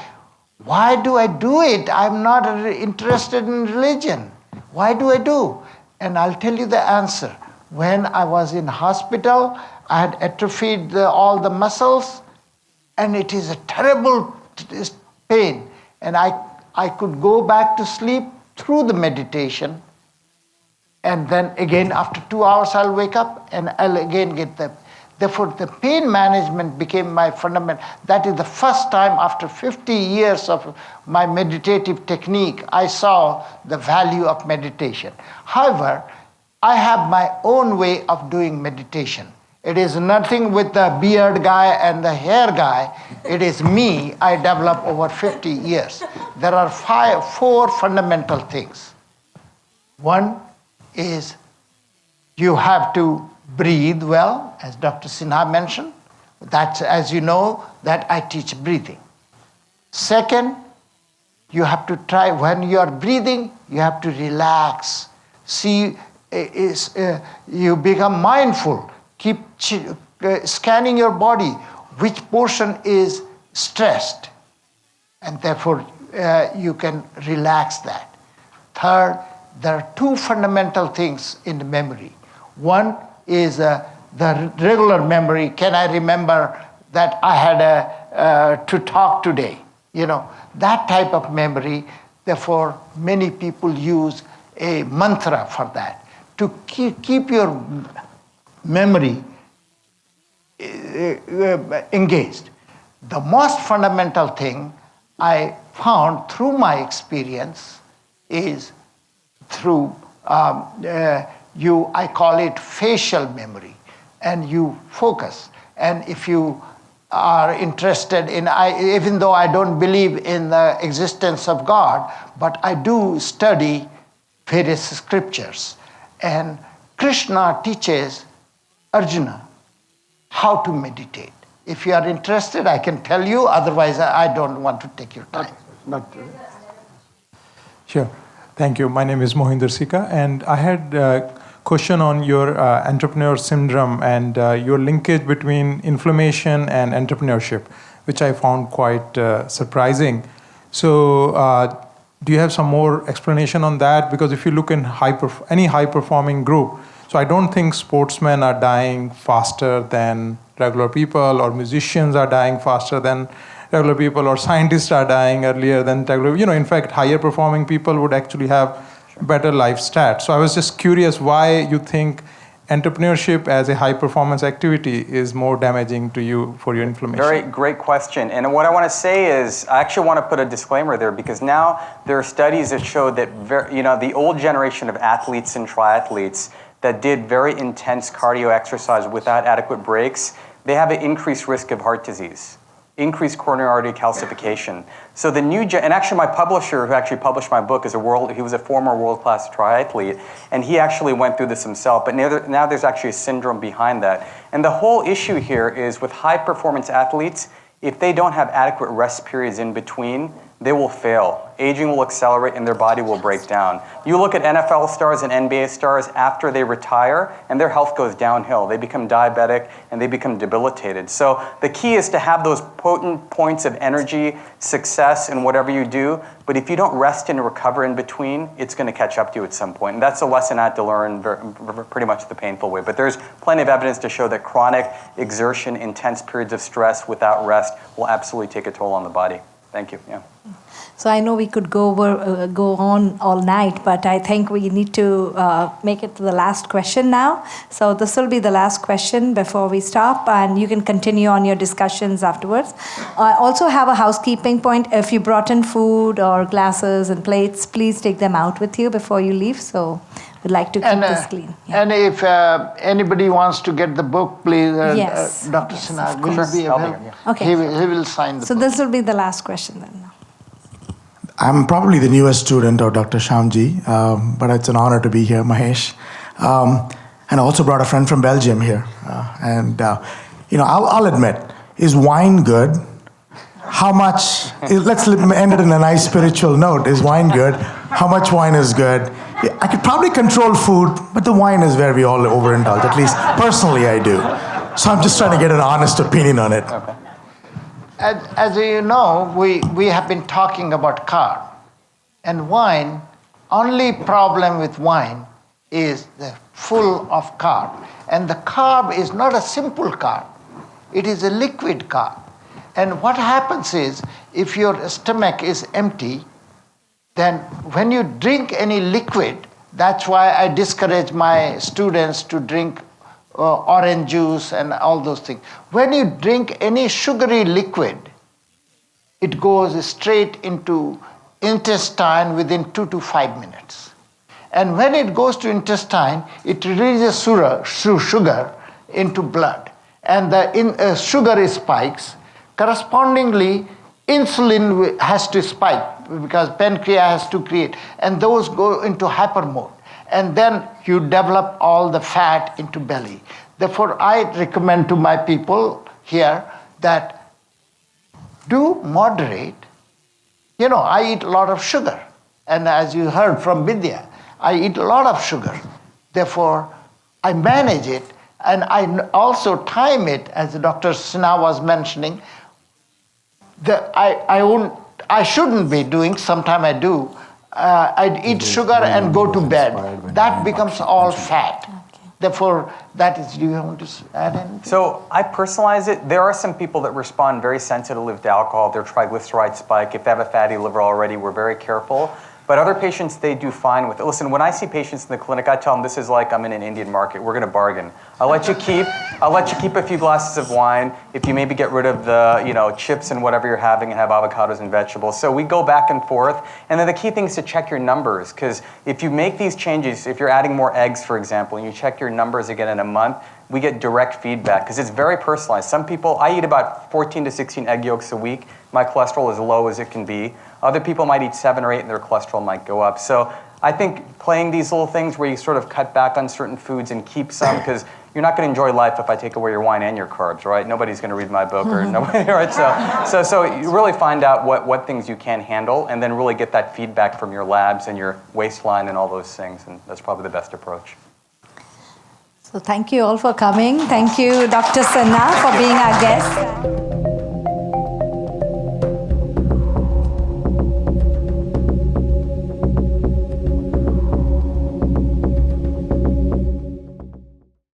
why do I do it? I'm not interested in religion. Why do I do? And I'll tell you the answer. When I was in hospital, I had atrophied all the muscles, and it is a terrible pain. And I could go back to sleep through the meditation. And then again, after 2 hours, I'll wake up and I'll again get them. Therefore, the pain management became my fundamental. That is the first time after 50 years of my meditative technique, I saw the value of meditation. However, I have my own way of doing meditation. It is nothing with the beard guy and the hair guy. It is me. I developed over 50 years. There are 4 fundamental things. One is you have to breathe well, as Dr. Sinha mentioned. That's, as you know, that I teach breathing. Second, you have to try, when you are breathing, you have to relax. See, you become mindful. Keep scanning your body, which portion is stressed, and therefore you can relax that. Third, there are two fundamental things in the memory. One is the regular memory. Can I remember that I had to talk today? That type of memory. Therefore, many people use a mantra for that, to keep your memory engaged. The most fundamental thing I found through my experience is through I call it facial memory, and you focus. And if you are interested in, even though I don't believe in the existence of God, but I do study various scriptures. And Krishna teaches Arjuna how to meditate. If you are interested, I can tell you. Otherwise, I don't want to take your time. Sure. Thank you. My name is Mohinder Sika, and I had a question on your entrepreneur syndrome and your linkage between inflammation and entrepreneurship, which I found quite surprising. So do you have some more explanation on that? Because if you look in any high-performing group, so I don't think sportsmen are dying faster than regular people, or musicians are dying faster than regular people, or scientists are dying earlier than regular. In fact, higher performing people would actually have better life stats. So I was just curious why you think entrepreneurship as a high performance activity is more damaging to you for your inflammation. Very great question. And what I want to say is, I actually want to put a disclaimer there, because now there are studies that show that the old generation of athletes and triathletes that did very intense cardio exercise without adequate breaks, they have an increased risk of heart disease, increased coronary artery calcification. So the new, and actually my publisher who actually published my book he was a former world-class triathlete, and he actually went through this himself, but now there's actually a syndrome behind that. And the whole issue here is with high-performance athletes, if they don't have adequate rest periods in between, they will fail. Aging will accelerate and their body will break down. You look at NFL stars and NBA stars after they retire and their health goes downhill. They become diabetic and they become debilitated. So the key is to have those potent points of energy, success in whatever you do, but if you don't rest and recover in between, it's going to catch up to you at some point. And that's a lesson I had to learn pretty much the painful way. But there's plenty of evidence to show that chronic exertion, intense periods of stress without rest will absolutely take a toll on the body. Thank you. Yeah. So I know we could go on all night, but I think we need to make it to the last question now. So this will be the last question before we stop, and you can continue on your discussions afterwards. I also have a housekeeping point. If you brought in food or glasses and plates, please take them out with you before you leave. So we'd like to keep this clean. Yeah. And if anybody wants to get the book, please, yes. Dr. Yes, Sinha, will be available. Okay. He will sign the book. So this will be the last question then. I'm probably the newest student of Dr. Shyamji, but it's an honor to be here, Mahesh. And I also brought a friend from Belgium here. I'll admit, is wine good? How much, let's end it in a nice spiritual note. Is wine good? How much wine is good? I could probably control food, but the wine is where we all overindulge. At least personally I do. So I'm just trying to get an honest opinion on it. Okay. As you know, we have been talking about carb. And wine, only problem with wine is the full of carb. And the carb is not a simple carb. It is a liquid carb. And what happens is, if your stomach is empty, then when you drink any liquid, that's why I discourage my students to drink orange juice and all those things. When you drink any sugary liquid, it goes straight into intestine within 2 to 5 minutes. And when it goes to intestine, it releases sugar into blood. And the sugar spikes. Correspondingly, insulin has to spike because pancreas has to create. And those go into hyper mode. And then you develop all the fat into belly. Therefore, I recommend to my people here that do moderate, You know, I eat a lot of sugar. And as you heard from Vidya, I eat a lot of sugar. Therefore, I manage it, and I also time it, as Dr. Sinha was mentioning. I shouldn't be doing, sometime I do, I'd eat sugar and go to bed. That becomes all fat. Therefore, that is, do you want to add anything? So I personalize it. There are some people that respond very sensitively to alcohol. Their triglyceride spike. If they have a fatty liver already, we're very careful. But other patients, they do fine with it. Listen, when I see patients in the clinic, I tell them this is like I'm in an Indian market. We're going to bargain. I'll let you keep a few glasses of wine if you maybe get rid of the chips and whatever you're having and have avocados and vegetables. So we go back and forth. And then the key thing is to check your numbers, because if you make these changes, if you're adding more eggs, for example, and you check your numbers again in a month, we get direct feedback because it's very personalized. Some people, I eat about 14 to 16 egg yolks a week. My cholesterol is as low as it can be. Other people might eat 7 or 8 and their cholesterol might go up. So I think playing these little things where you sort of cut back on certain foods and keep some, because you're not going to enjoy life if I take away your wine and your carbs, right? Nobody's going to read my book or nobody, right? So you really find out what things you can handle and then really get that feedback from your labs and your waistline and all those things. And that's probably the best approach. So thank you all for coming. Thank you, Dr. Sinha, for being our guest.